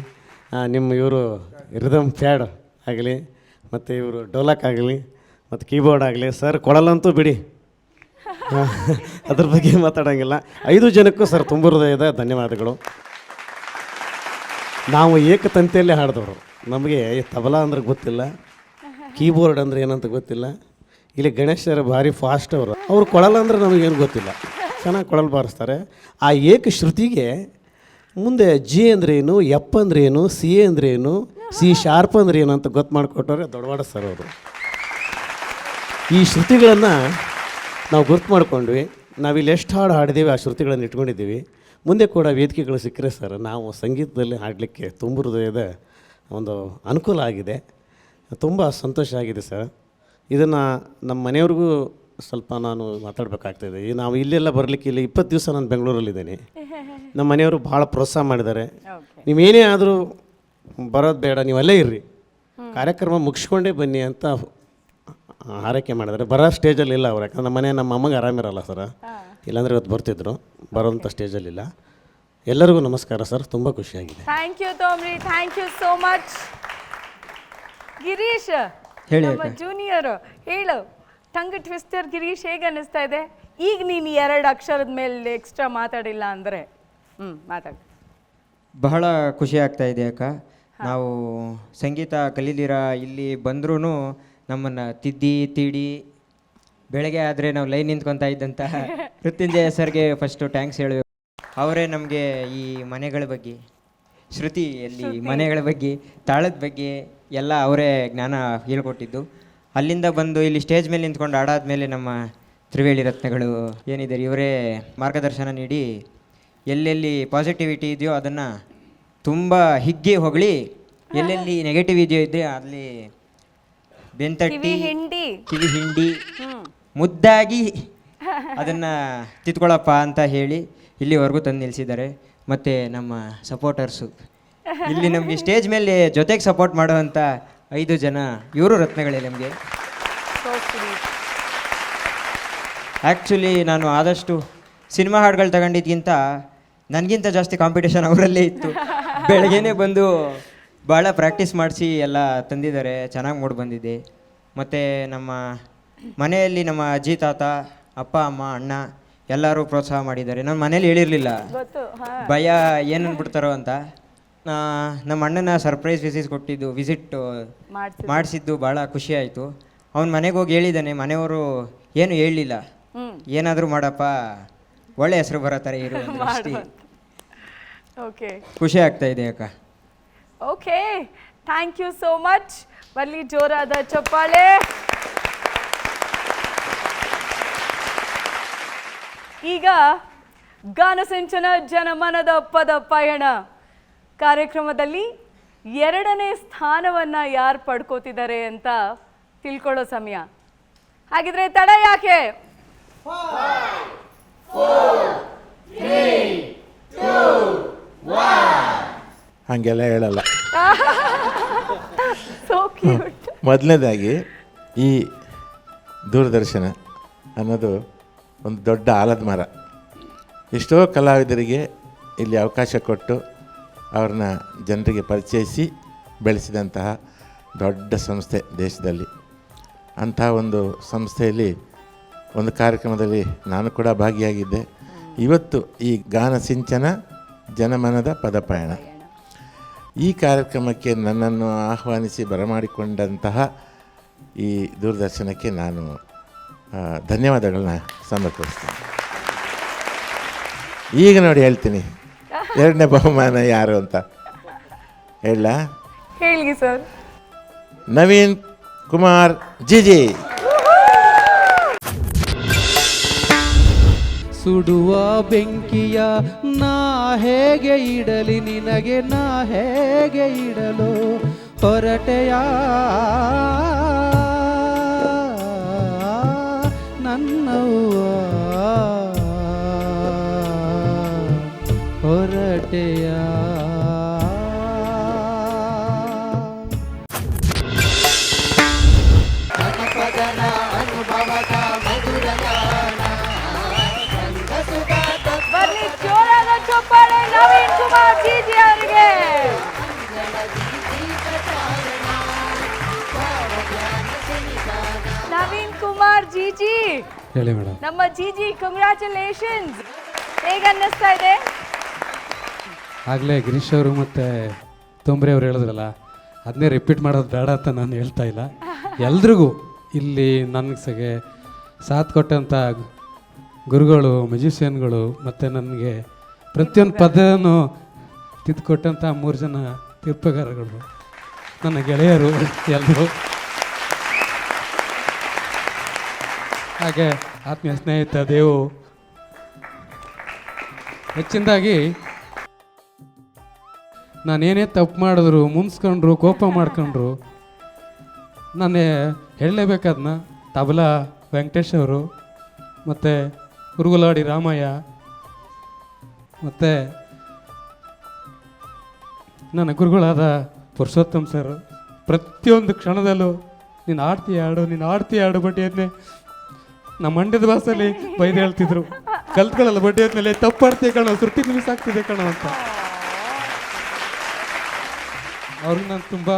ನಿಮ್ಮ ಇವರು ರಿದಮ್ ಪ್ಯಾಡ್ ಆಗಲಿ, ಮತ್ತು ಇವರು ಡೋಲಕ್ ಆಗಲಿ, ಮತ್ತು ಕೀಬೋರ್ಡ್ ಆಗಲಿ. ಸರ್ ಕೊಡಲ್ಲಂತೂ ಬಿಡಿ, ಅದ್ರ ಬಗ್ಗೆ ಮಾತಾಡೋಂಗಿಲ್ಲ. 5 ಜನಕ್ಕೂ ಸರ್ ತುಂಬ ಹೃದಯದ ಧನ್ಯವಾದಗಳು. ನಾವು ಏಕತಂತಿಯಲ್ಲೇ ಹಾಡಿದವರು. ನಮಗೆ ತಬಲಾ ಅಂದ್ರೆ ಗೊತ್ತಿಲ್ಲ, ಕೀಬೋರ್ಡ್ ಅಂದರೆ ಏನಂತ ಗೊತ್ತಿಲ್ಲ. ಇಲ್ಲಿ ಗಣೇಶರು ಭಾರಿ ಫಾಸ್ಟ್ ಅವ್ರು ಕೊಡಲ್ಲ ಅಂದರೆ ನಮಗೇನು ಗೊತ್ತಿಲ್ಲ, ಚೆನ್ನಾಗಿ ಕೊಳಲು ಬಾರಿಸ್ತಾರೆ. ಆ ಏಕ ಶ್ರುತಿಗೆ ಮುಂದೆ ಜಿ ಅಂದ್ರೇನು, ಎಫ್ ಅಂದ್ರೇನು, ಸಿ ಅಂದ್ರೇನು, ಸಿ ಶಾರ್ಪ್ ಅಂದ್ರೆ ಏನು ಅಂತ ಗೊತ್ತು ಮಾಡಿಕೊಟ್ಟವ್ರೆ ದೊಡ್ಡವಾಡ ಸರ್ ಅವರು. ಈ ಶ್ರುತಿಗಳನ್ನು ನಾವು ಗುರ್ತು ಮಾಡ್ಕೊಂಡ್ವಿ. ನಾವಿಲ್ಲಿ ಎಷ್ಟು ಹಾಡು ಹಾಡಿದ್ದೀವಿ ಆ ಶ್ರುತಿಗಳನ್ನು ಇಟ್ಕೊಂಡಿದ್ದೀವಿ. ಮುಂದೆ ಕೂಡ ವೇದಿಕೆಗಳು ಸಿಕ್ಕರೆ ಸರ್ ನಾವು ಸಂಗೀತದಲ್ಲಿ ಹಾಡಲಿಕ್ಕೆ ತುಂಬ ಹೃದಯದ ಒಂದು ಅನುಕೂಲ ಆಗಿದೆ. ತುಂಬ ಸಂತೋಷ ಆಗಿದೆ ಸರ್. ಇದನ್ನು ನಮ್ಮ ಮನೆಯವ್ರಿಗೂ ಸ್ವಲ್ಪ ನಾನು ಮಾತಾಡಬೇಕಾಗ್ತಾಯಿದೆ. ನಾವು ಇಲ್ಲೆಲ್ಲ ಬರಲಿಕ್ಕೆ ಇಲ್ಲಿ 20 ದಿವಸ ನಾನು ಬೆಂಗಳೂರಲ್ಲಿದ್ದೇನೆ. ನಮ್ಮ ಮನೆಯವರು ಭಾಳ ಪ್ರೋತ್ಸಾಹ ಮಾಡಿದ್ದಾರೆ. ನೀವೇನೇ ಆದರೂ ಬರೋದು ಬೇಡ, ನೀವು ಅಲ್ಲೇ ಇರ್ರಿ, ಕಾರ್ಯಕ್ರಮ ಮುಗಿಸ್ಕೊಂಡೇ ಬನ್ನಿ ಅಂತ ಹಾರೈಕೆ ಮಾಡಿದ್ದಾರೆ. ಬರೋ ಸ್ಟೇಜಲ್ಲಿ ಇಲ್ಲ ಅವ್ರು, ಯಾಕಂದ್ರೆ ನಮ್ಮ ಅಮ್ಮಗೆ ಆರಾಮಿರಲ್ಲ ಸರ್, ಇಲ್ಲಾಂದರೆ ಇವತ್ತು ಬರ್ತಿದ್ರು. ಬರೋಂಥ ಸ್ಟೇಜಲ್ಲಿಲ್ಲ. ಎಲ್ಲರಿಗೂ ನಮಸ್ಕಾರ ಸರ್, ತುಂಬ ಖುಷಿಯಾಗಿದೆ. ಥ್ಯಾಂಕ್ ಯು ತೋಮ್ರಿ, thank you so much. Girish ನಮ್ಮ ಜೂನಿಯರ್, ಹೇಳು, ಟಂಗ್ ಟ್ವಿಸ್ಟರ್ ಗಿರೀಶ್ ಹೇಗೆ ಅನ್ನಿಸ್ತಾ ಇದೆ? ಈಗ ನೀನು 2 ಅಕ್ಷರದ ಮೇಲೆ ಎಕ್ಸ್ಟ್ರಾ ಮಾತಾಡಿಲ್ಲ ಅಂದರೆ ಮಾತಾಡಿ. ಬಹಳ ಖುಷಿ ಆಗ್ತಾ ಇದೆ ಅಕ್ಕ. ನಾವು ಸಂಗೀತ ಕಲೀಲಿರ ಇಲ್ಲಿ ಬಂದ್ರೂ ನಮ್ಮನ್ನು ತಿದ್ದಿ ತೀಡಿ ಬೆಳಗ್ಗೆ ಆದರೆ ನಾವು ಲೈನ್ ನಿಂತ್ಕೊತಾ ಇದ್ದಂತಹ ಮೃತ್ಯುಂಜಯ ಸರ್ಗೆ ಫಸ್ಟು ಟ್ಯಾಂಕ್ಸ್ ಹೇಳಬೇಕು. ಅವರೇ ನಮಗೆ ಈ ಮನೆಗಳ ಬಗ್ಗೆ, ಶ್ರುತಿಯಲ್ಲಿ ಮನೆಗಳ ಬಗ್ಗೆ, ತಾಳದ ಬಗ್ಗೆ ಎಲ್ಲ ಅವರೇ ಜ್ಞಾನ ಹೇಳ್ಕೊಟ್ಟಿದ್ದು. ಅಲ್ಲಿಂದ ಬಂದು ಇಲ್ಲಿ ಸ್ಟೇಜ್ ಮೇಲೆ ನಿಂತ್ಕೊಂಡು ಆಡಾದ್ಮೇಲೆ ನಮ್ಮ ತ್ರಿವೇಣಿ ರತ್ನಗಳು ಏನಿದ್ದಾರೆ ಇವರೇ ಮಾರ್ಗದರ್ಶನ ನೀಡಿ ಎಲ್ಲೆಲ್ಲಿ ಪಾಸಿಟಿವಿಟಿ ಇದೆಯೋ ಅದನ್ನು ತುಂಬ ಹಿಗ್ಗಿ ಹೊಗಳಿ, ಎಲ್ಲೆಲ್ಲಿ ನೆಗೆಟಿವ್ ಇದೆಯೋ ಇದ್ದರೆ ಅಲ್ಲಿ ಬೆಂತಟ್ಟಿ ಕಿವಿ ಹಿಂಡಿ ಮುದ್ದಾಗಿ ಅದನ್ನು ತಿತ್ಕೊಳ್ಳಪ್ಪ ಅಂತ ಹೇಳಿ ಇಲ್ಲಿವರೆಗೂ ತಂದು ನಿಲ್ಲಿಸಿದ್ದಾರೆ. ಮತ್ತು ನಮ್ಮ ಸಪೋರ್ಟರ್ಸು ಇಲ್ಲಿ ನಮಗೆ ಸ್ಟೇಜ್ ಮೇಲೆ ಜೊತೆಗೆ ಸಪೋರ್ಟ್ ಮಾಡುವಂಥ 5 ಜನ ಇವರು ರತ್ನಗಳೇ ನಮಗೆ. ಆ್ಯಕ್ಚುಲಿ ನಾನು ಆದಷ್ಟು ಸಿನಿಮಾ ಹಾಡುಗಳು ತಗೊಂಡಿದ್ಗಿಂತ ನನಗಿಂತ ಜಾಸ್ತಿ ಕಾಂಪಿಟೇಷನ್ ಅವರಲ್ಲೇ ಇತ್ತು. ಬೆಳಗ್ಗೆನೇ ಬಂದು ಭಾಳ ಪ್ರಾಕ್ಟೀಸ್ ಮಾಡಿಸಿ ಎಲ್ಲ ತಂದಿದ್ದಾರೆ, ಚೆನ್ನಾಗಿ ಮೂಡಿ ಬಂದಿದೆ. ಮತ್ತು ನಮ್ಮ ಮನೆಯಲ್ಲಿ ನಮ್ಮ ಅಜ್ಜಿ ತಾತ, ಅಪ್ಪ ಅಮ್ಮ, ಅಣ್ಣ ಎಲ್ಲರೂ ಪ್ರೋತ್ಸಾಹ ಮಾಡಿದ್ದಾರೆ. ನನ್ನ ಮನೇಲಿ ಹೇಳಿರಲಿಲ್ಲ, ಭಯ ಏನು ಅಂದ್ಬಿಡ್ತಾರೋ ಅಂತ. ನಮ್ಮ ಅಣ್ಣನ ಸರ್ಪ್ರೈಸ್ ವಿಸಿಟ್ ಮಾಡಿಸಿದ್ದು ಭಾಳ ಖುಷಿ ಆಯಿತು. ಅವ್ನು ಮನೆಗೆ ಹೋಗಿ ಹೇಳಿದ್ದಾನೆ, ಮನೆಯವರು ಏನು ಹೇಳಲಿಲ್ಲ, ಏನಾದರೂ ಮಾಡಪ್ಪ ಒಳ್ಳೆ ಹೆಸರು ಬರೋ ಥರ ಇರು ಅಷ್ಟೇ. ಓಕೆ, ಖುಷಿ ಆಗ್ತಾ ಇದೆ ಅಕ್ಕ. Okay, thank you so much. ಬರಲಿ ಜೋರಾದ ಚಪ್ಪಾಳೆ. ಈಗ ಗಾನಸಿಂಚನ ಜನಮನದ ಪದ ಪಯಣ ಕಾರ್ಯಕ್ರಮದಲ್ಲಿ 2ನೇ ಸ್ಥಾನವನ್ನು ಯಾರು ಪಡ್ಕೋತಿದ್ದಾರೆ ಅಂತ ತಿಳ್ಕೊಳ್ಳೋ ಸಮಯ. ಹಾಗಿದ್ರೆ ತಡ ಯಾಕೆ? 5, 4, 3, 2, 1. ಹಾಗೆಲ್ಲ ಹೇಳಲ್ಲ. ಮೊದಲನೇದಾಗಿ ಈ ದೂರದರ್ಶನ ಅನ್ನೋದು ಒಂದು ದೊಡ್ಡ ಆಲದ ಮರ. ಎಷ್ಟೋ ಕಲಾವಿದರಿಗೆ ಇಲ್ಲಿ ಅವಕಾಶ ಕೊಟ್ಟು ಅವ್ರನ್ನ ಜನರಿಗೆ ಪರಿಚಯಿಸಿ ಬೆಳೆಸಿದಂತಹ ದೊಡ್ಡ ಸಂಸ್ಥೆ ದೇಶದಲ್ಲಿ. ಅಂಥ ಒಂದು ಸಂಸ್ಥೆಯಲ್ಲಿ ಒಂದು ಕಾರ್ಯಕ್ರಮದಲ್ಲಿ ನಾನು ಕೂಡ ಭಾಗಿಯಾಗಿದ್ದೆ. ಇವತ್ತು ಈ ಗಾನ ಸಿಂಚನ ಜನಮನದ ಪದಪಯಣ ಈ ಕಾರ್ಯಕ್ರಮಕ್ಕೆ ನನ್ನನ್ನು ಆಹ್ವಾನಿಸಿ ಬರಮಾಡಿಕೊಂಡಂತಹ ಈ ದೂರದರ್ಶನಕ್ಕೆ ನಾನು ಧನ್ಯವಾದಗಳನ್ನ ಸಮರ್ಪಿಸ್ತೀನಿ. ಈಗ ನೋಡಿ ಹೇಳ್ತೀನಿ 2ನೇ ಬಹುಮಾನ ಯಾರು ಅಂತ ಹೇಳ. ಹೇಳಿ ಸರ್. ನವೀನ್ ಕುಮಾರ್ ಜಿಜಿ. ಸುಡುವ ಬೆಂಕಿಯ ನಾ ಹೇಗೆ ಇಡಲಿ ನಿನಗೆ, ನಾ ಹೇಗೆ ಇಡಲು ಹೊರಟೆಯ ನನ್ನವ್ವ, ಹೊರಟೆಯ. ಬರ್ಲಿ ಜೋರಾದ ಚಪ್ಪಾಳೆ ನವೀನ್ ಕುಮಾರ್ ಜಿಜಿ ಅವರಿಗೆ. ಪ್ರಚಾರಣ ಭಾವಜ್ಞಾನ ಸಿನಿಗಾನ. ನವೀನ್ ಕುಮಾರ್ ಜಿಜಿ, ಹೇಳಿ ಮೇಡಮ್. ನಮ್ಮ ಜಿಜಿ ಕಂಗ್ರ್ಯಾಚುಲೇಷನ್ಸ್. ಹೇಗೆ ಅನ್ನಿಸ್ತಾ ಇದೆ? ಆಗಲೇ ಗಿರೀಶ್ ಅವರು ಮತ್ತು ತೊಂಬ್ರೆ ಅವರು ಹೇಳಿದ್ರಲ್ಲ, ಅದನ್ನೇ ರಿಪೀಟ್ ಮಾಡೋದು ಬೇಡ ಅಂತ ನಾನು ಹೇಳ್ತಾ ಇಲ್ಲ. ಎಲ್ರಿಗೂ ಇಲ್ಲಿ ನನಗೆ ಸಾಥ್ ಕೊಟ್ಟಂಥ ಗುರುಗಳು, ಮ್ಯೂಸಿಷಿಯನ್ಗಳು ಮತ್ತು ನನಗೆ ಪ್ರತಿಯೊಂದು ಪದನೂ ತಿದ್ದುಕೊಟ್ಟಂಥ 3 ಜನ ತೀರ್ಪುಗಾರಗಳು, ನನ್ನ ಗೆಳೆಯರು ಎಲ್ಲರೂ, ಹಾಗೆ ಆತ್ಮೀಯ ಸ್ನೇಹಿತ ದೇವು. ಹೆಚ್ಚಿನದಾಗಿ ನಾನೇನೇ ತಪ್ಪು ಮಾಡಿದ್ರು, ಮುನ್ಸ್ಕೊಂಡ್ರು, ಕೋಪ ಮಾಡ್ಕೊಂಡ್ರು, ನಾನೇ ಹೇಳಲೇಬೇಕಾದ್ನ ತಬಲಾ ವೆಂಕಟೇಶ್ ಅವರು, ಮತ್ತು ಉರುಗುಲಾಡಿ ರಾಮಯ್ಯ, ಮತ್ತು ನನ್ನ ಗುರುಗಳಾದ ಪುರುಷೋತ್ತಮ್ ಸರ್ ಪ್ರತಿಯೊಂದು ಕ್ಷಣದಲ್ಲೂ ನೀನು ಆಡ್ತೀಯ ಆಡು ಬಡ್ಡಿಯನ್ನೇ ನಮ್ಮ ಮಂಡ್ಯದ ಭಾಷೆಯಲ್ಲಿ ಬೈದು ಹೇಳ್ತಿದ್ರು. ಕಲ್ತ್ಕೊಳ್ಳಲ್ಲ ಬಡ್ಡಿ ಆದ್ಮೇಲೆ ತಪ್ಪಾಡ್ತೀಯ ಕಣೋ, ಸುಟ್ಟಿ ಮಿಸ್ ಆಗ್ತಿದೆ ಕಣೋ ಅಂತ. ಅವ್ರಿಗೆ ನಾನು ತುಂಬ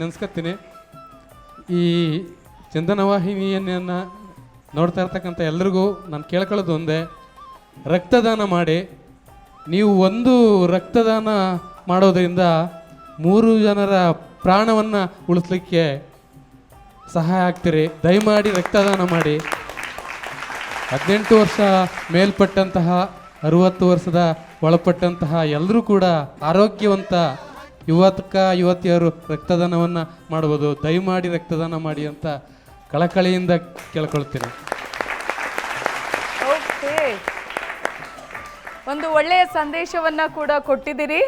ನೆನೆಸ್ಕೊತೀನಿ. ಈ ಚಂದನ ವಾಹಿನಿಯನ್ನು ನೋಡ್ತಾ ಇರ್ತಕ್ಕಂಥ ಎಲ್ರಿಗೂ ನಾನು ಕೇಳ್ಕೊಳ್ಳೋದು ಒಂದೇ, ರಕ್ತದಾನ ಮಾಡಿ. ನೀವು ಒಂದು ರಕ್ತದಾನ ಮಾಡೋದರಿಂದ 3 ಜನರ ಪ್ರಾಣವನ್ನು ಉಳಿಸ್ಲಿಕ್ಕೆ ಸಹಾಯ ಆಗ್ತೀರಿ. ದಯಮಾಡಿ ರಕ್ತದಾನ ಮಾಡಿ. 18 ವರ್ಷ ಮೇಲ್ಪಟ್ಟಂತಹ, 60 ವರ್ಷದ ಒಳಪಟ್ಟಂತಹ ಎಲ್ಲರೂ ಕೂಡ ಆರೋಗ್ಯವಂತ ಯುವತಿಯರು ರಕ್ತದಾನವನ್ನು ಮಾಡ್ಬೋದು. ದಯಮಾಡಿ ರಕ್ತದಾನ ಮಾಡಿ ಅಂತ ಕಳಕಳಿಯಿಂದ ಕೇಳ್ಕೊಳ್ತೀನಿ. ಓಕೆ, ಒಂದು ಒಳ್ಳೆಯ ಸಂದೇಶವನ್ನ ಕೂಡ ಕೊಟ್ಟಿದ್ದೀರಿ.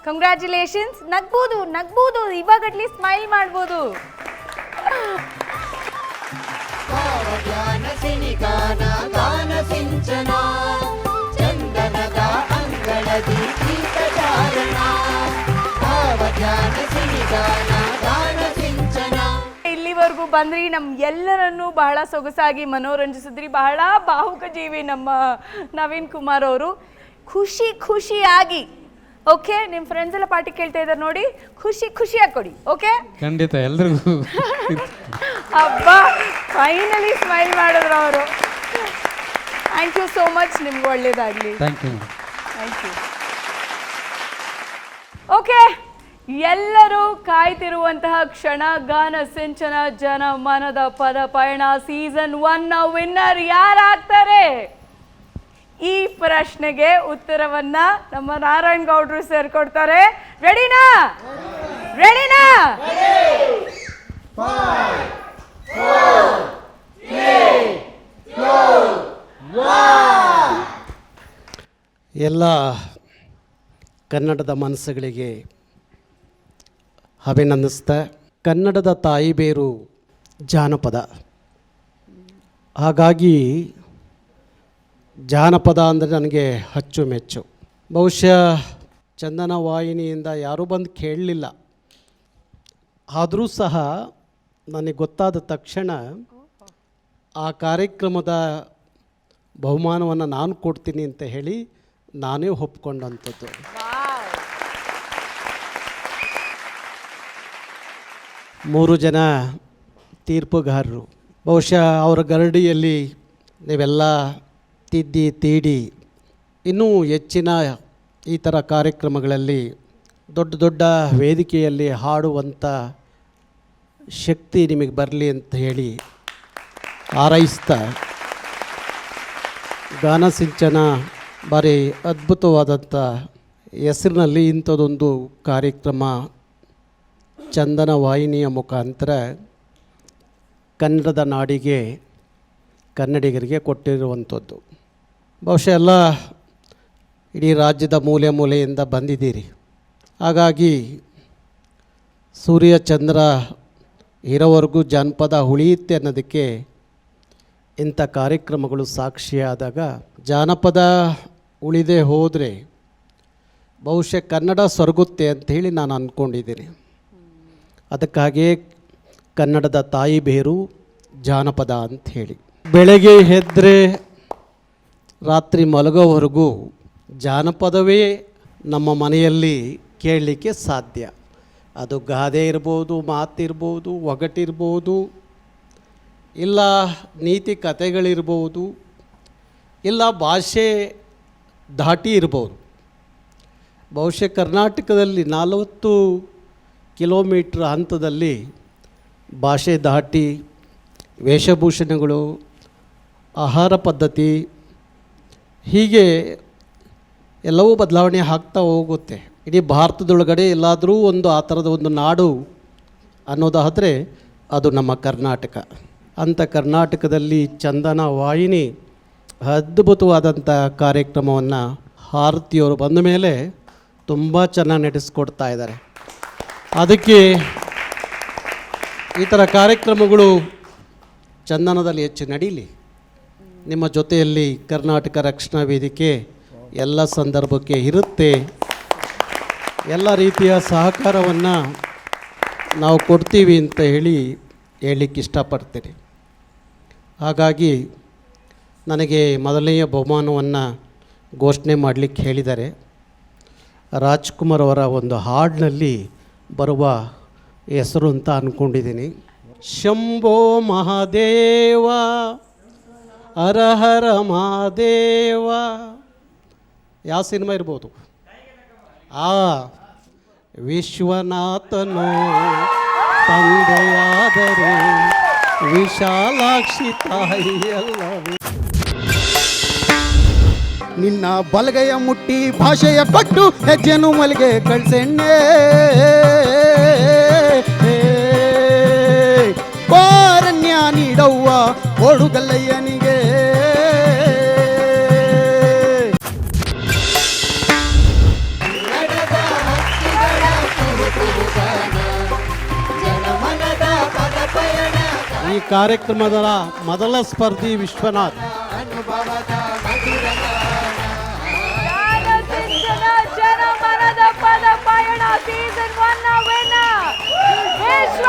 ಕಂಗ್ರ್ಯಾಚುಲೇಷನ್ಸ್. ನಗ್ಬೋದು, ಇವಾಗ ಅಟ್ಲೀಸ್ಟ್ ಸ್ಮೈಲ್ ಮಾಡ್ಬೋದು. ಭಾವಜ್ಞಾನ ಸಿನಿಗಾನ ಗಾನ ಸಿಂಚನ ಚಂದನದ ಅಂಗಳದಿ ಈ ಪ್ರಚಾರಣ ಭಾವಜ್ಞಾನ ಸಿನಿಗಾನ ಗಾನ ಸಿಂಚನ. ಇಲ್ಲಿವರೆಗೂ ಬಂದ್ರಿ, ಎಲ್ಲರನ್ನೂ ಬಹಳ ಸೊಗಸಾಗಿ ಮನೋರಂಜಿಸಿದ್ರಿ. ಬಹಳ ಭಾವುಕ ಜೀವಿ ನಮ್ಮ ನವೀನ್ ಕುಮಾರ್ ಅವರು. ಖುಷಿಯಾಗಿ ಓಕೆ, ನಿಮ್ಮ ಫ್ರೆಂಡ್ಸ್ ಎಲ್ಲ ಪಾರ್ಟಿ ಕೇಳ್ತಾ ಇದ್ದಾರೆ ನೋಡಿ, ಖುಷಿಯಾಗಿ ಕೊಡಿ. ಓಕೆ, ಖಂಡಿತ ಎಲ್ರಿಗೂ. ಅಬ್ಬಾ, ಫೈನಲಿ ಸ್ಮೈಲ್ ಮಾಡಿದ್ರು ಅವರು. ಥ್ಯಾಂಕ್ ಯು ಸೋ ಮಚ್, ನಿಮ್ಗೆ ಒಳ್ಳೇದಾಗಲಿ. Thank you. ಓಕೆ, ಎಲ್ಲರೂ ಕಾಯ್ತಿರುವಂತಹ ಕ್ಷಣ, ಗಾನ ಸಿಂಚನ ಜನಮನದ ಪದ ಪಯಣ ಸೀಸನ್ 1ನ ವಿನ್ನರ್ ಯಾರಾಗ್ತಾರೆ? ಈ ಪ್ರಶ್ನೆಗೆ ಉತ್ತರವನ್ನ ನಮ್ಮ ನಾರಾಯಣ್ ಗೌಡ್ರು ಸರ್ ಕೊಡ್ತಾರೆ. ರೆಡಿನಾ? ಎಲ್ಲ ಕನ್ನಡದ ಮನಸ್ಸುಗಳಿಗೆ ಅಭಿನಂದಿಸ್ತಾ, ಕನ್ನಡದ ತಾಯಿ ಬೇರು ಜಾನಪದ. ಹಾಗಾಗಿ ಜಾನಪದ ಅಂದರೆ ನನಗೆ ಅಚ್ಚುಮೆಚ್ಚು. ಬಹುಶಃ ಚಂದನ ವಾಹಿನಿಯಿಂದ ಯಾರೂ ಬಂದು ಕೇಳಲಿಲ್ಲ, ಆದರೂ ಸಹ ನನಗೆ ಗೊತ್ತಾದ ತಕ್ಷಣ ಆ ಕಾರ್ಯಕ್ರಮದ ಬಹುಮಾನವನ್ನು ನಾನು ಕೊಡ್ತೀನಿ ಅಂತ ಹೇಳಿ ನಾನೇ ಒಪ್ಕೊಂಡಂಥದ್ದು. ಮೂರು ಜನ ತೀರ್ಪುಗಾರರು, ಬಹುಶಃ ಅವರ ಗರಡಿಯಲ್ಲಿ ನೀವೆಲ್ಲ ತಿದ್ದಿ ತೀಡಿ ಇನ್ನೂ ಹೆಚ್ಚಿನ ಈ ಥರ ಕಾರ್ಯಕ್ರಮಗಳಲ್ಲಿ ದೊಡ್ಡ ದೊಡ್ಡ ವೇದಿಕೆಯಲ್ಲಿ ಹಾಡುವಂಥ ಶಕ್ತಿ ನಿಮಗೆ ಬರಲಿ ಅಂತ ಹೇಳಿ ಹಾರೈಸ್ತಾ, ಗಾನ ಸಿಂಚನ ಭಾರಿ ಅದ್ಭುತವಾದಂಥ ಹೆಸರಿನಲ್ಲಿ ಇಂಥದ್ದೊಂದು ಕಾರ್ಯಕ್ರಮ ಚಂದನ ವಾಹಿನಿಯ ಮುಖಾಂತರ ಕನ್ನಡದ ನಾಡಿಗೆ, ಕನ್ನಡಿಗರಿಗೆ ಕೊಟ್ಟಿರುವಂಥದ್ದು. ಬಹುಶಃ ಎಲ್ಲ ಇಡೀ ರಾಜ್ಯದ ಮೂಲೆ ಮೂಲೆಯಿಂದ ಬಂದಿದ್ದೀರಿ. ಹಾಗಾಗಿ ಸೂರ್ಯ ಚಂದ್ರ ಇರೋವರೆಗೂ ಜಾನಪದ ಉಳಿಯುತ್ತೆ ಅನ್ನೋದಕ್ಕೆ ಇಂಥ ಕಾರ್ಯಕ್ರಮಗಳು ಸಾಕ್ಷಿಯಾದಾಗ, ಜಾನಪದ ಉಳಿದೇ ಹೋದರೆ ಬಹುಶಃ ಕನ್ನಡ ಸೊರಗುತ್ತೆ ಅಂಥೇಳಿ ನಾನು ಅಂದ್ಕೊಂಡಿದ್ದೀನಿ. ಅದಕ್ಕಾಗಿಯೇ ಕನ್ನಡದ ತಾಯಿ ಬೇರು ಜಾನಪದ ಅಂಥೇಳಿ. ಬೆಳಗ್ಗೆ ಎದ್ದರೆ ರಾತ್ರಿ ಮಲಗೋವರೆಗೂ ಜಾನಪದವೇ ನಮ್ಮ ಮನೆಯಲ್ಲಿ ಕೇಳಲಿಕ್ಕೆ ಸಾಧ್ಯ. ಅದು ಗಾದೆ ಇರ್ಬೋದು, ಮಾತಿರ್ಬೋದು, ಒಗಟಿರ್ಬೋದು, ಇಲ್ಲ ನೀತಿ ಕಥೆಗಳಿರ್ಬೋದು, ಇಲ್ಲ ಭಾಷೆ ದಾಟಿ ಇರ್ಬೋದು. ಬಹುಶಃ ಕರ್ನಾಟಕದಲ್ಲಿ 40 ಕಿಲೋಮೀಟ್ರ್ ಹಂತದಲ್ಲಿ ಭಾಷೆ ದಾಟಿ ವೇಷಭೂಷಣಗಳು, ಆಹಾರ ಪದ್ಧತಿ, ಹೀಗೆ ಎಲ್ಲವೂ ಬದಲಾವಣೆ ಆಗ್ತಾ ಹೋಗುತ್ತೆ. ಇಡೀ ಭಾರತದೊಳಗಡೆ ಎಲ್ಲಾದರೂ ಒಂದು ಆ ಥರದ ಒಂದು ನಾಡು ಅನ್ನೋದಾದರೆ ಅದು ನಮ್ಮ ಕರ್ನಾಟಕ. ಅಂಥ ಕರ್ನಾಟಕದಲ್ಲಿ ಚಂದನ ವಾಹಿನಿ ಅದ್ಭುತವಾದಂಥ ಕಾರ್ಯಕ್ರಮವನ್ನು ಆರತಿಯವರು ಬಂದ ಮೇಲೆ ತುಂಬ ಚೆನ್ನಾಗಿ ನಡೆಸ್ಕೊಡ್ತಾ ಇದ್ದಾರೆ. ಅದಕ್ಕೆ ಈ ಥರ ಕಾರ್ಯಕ್ರಮಗಳು ಚಂದನದಲ್ಲಿ ಹೆಚ್ಚು ನಡೀಲಿ. ನಿಮ್ಮ ಜೊತೆಯಲ್ಲಿ ಕರ್ನಾಟಕ ರಕ್ಷಣಾ ವೇದಿಕೆ ಎಲ್ಲ ಸಂದರ್ಭಕ್ಕೆ ಇರುತ್ತೆ. ಎಲ್ಲ ರೀತಿಯ ಸಹಕಾರವನ್ನು ನಾವು ಕೊಡ್ತೀವಿ ಅಂತ ಹೇಳಲಿಕ್ಕೆ ಇಷ್ಟಪಡ್ತೀನಿ. ಹಾಗಾಗಿ ನನಗೆ ಮೊದಲನೆಯ ಬಹುಮಾನವನ್ನು ಘೋಷಣೆ ಮಾಡಲಿಕ್ಕೆ ಹೇಳಿದ್ದಾರೆ. ರಾಜ್ಕುಮಾರ್ ಅವರ ಒಂದು ಹಾಡಿನಲ್ಲಿ ಬರುವ ಹೆಸರು ಅಂತ ಅಂದ್ಕೊಂಡಿದ್ದೀನಿ. ಶಂಭೋ ಮಹಾದೇವ ಹರ ಹರ ಮಹಾದೇವ. ಯಾವ ಸಿನಿಮಾ ಇರ್ಬೋದು? ವಿಶ್ವನಾಥನು ತಂದೆಯಾದರೆ ವಿಶಾಲಾಕ್ಷಿ ತಾಯಿಯಲ್ಲವೇ. ನಿನ್ನ ಬಲಗೈಯ ಮುಟ್ಟಿ ಭಾಷೆಯ ಕೊಟ್ಟು ಹೆಜ್ಜೆನು ಮಲ್ಲಿಗೆ ಕಳ್ಸೆಣ್ಣೆ. ಪಾರಣ್ಯ ನೀಡವ್ವ ಓಡುಗಲ್ಲಯ್ಯನಿಗೆ. ಈ ಕಾರ್ಯಕ್ರಮದ ಮೊದಲ ಸ್ಪರ್ಧಿ ವಿಶ್ವನಾಥ್. ಗಾನಸಿಂಚನ ಜನಮನದ ಪದ ಪಯಣ ಸೀಸನ್ 1 ವಿನ್ನರ್ ವಿಶ್ವ.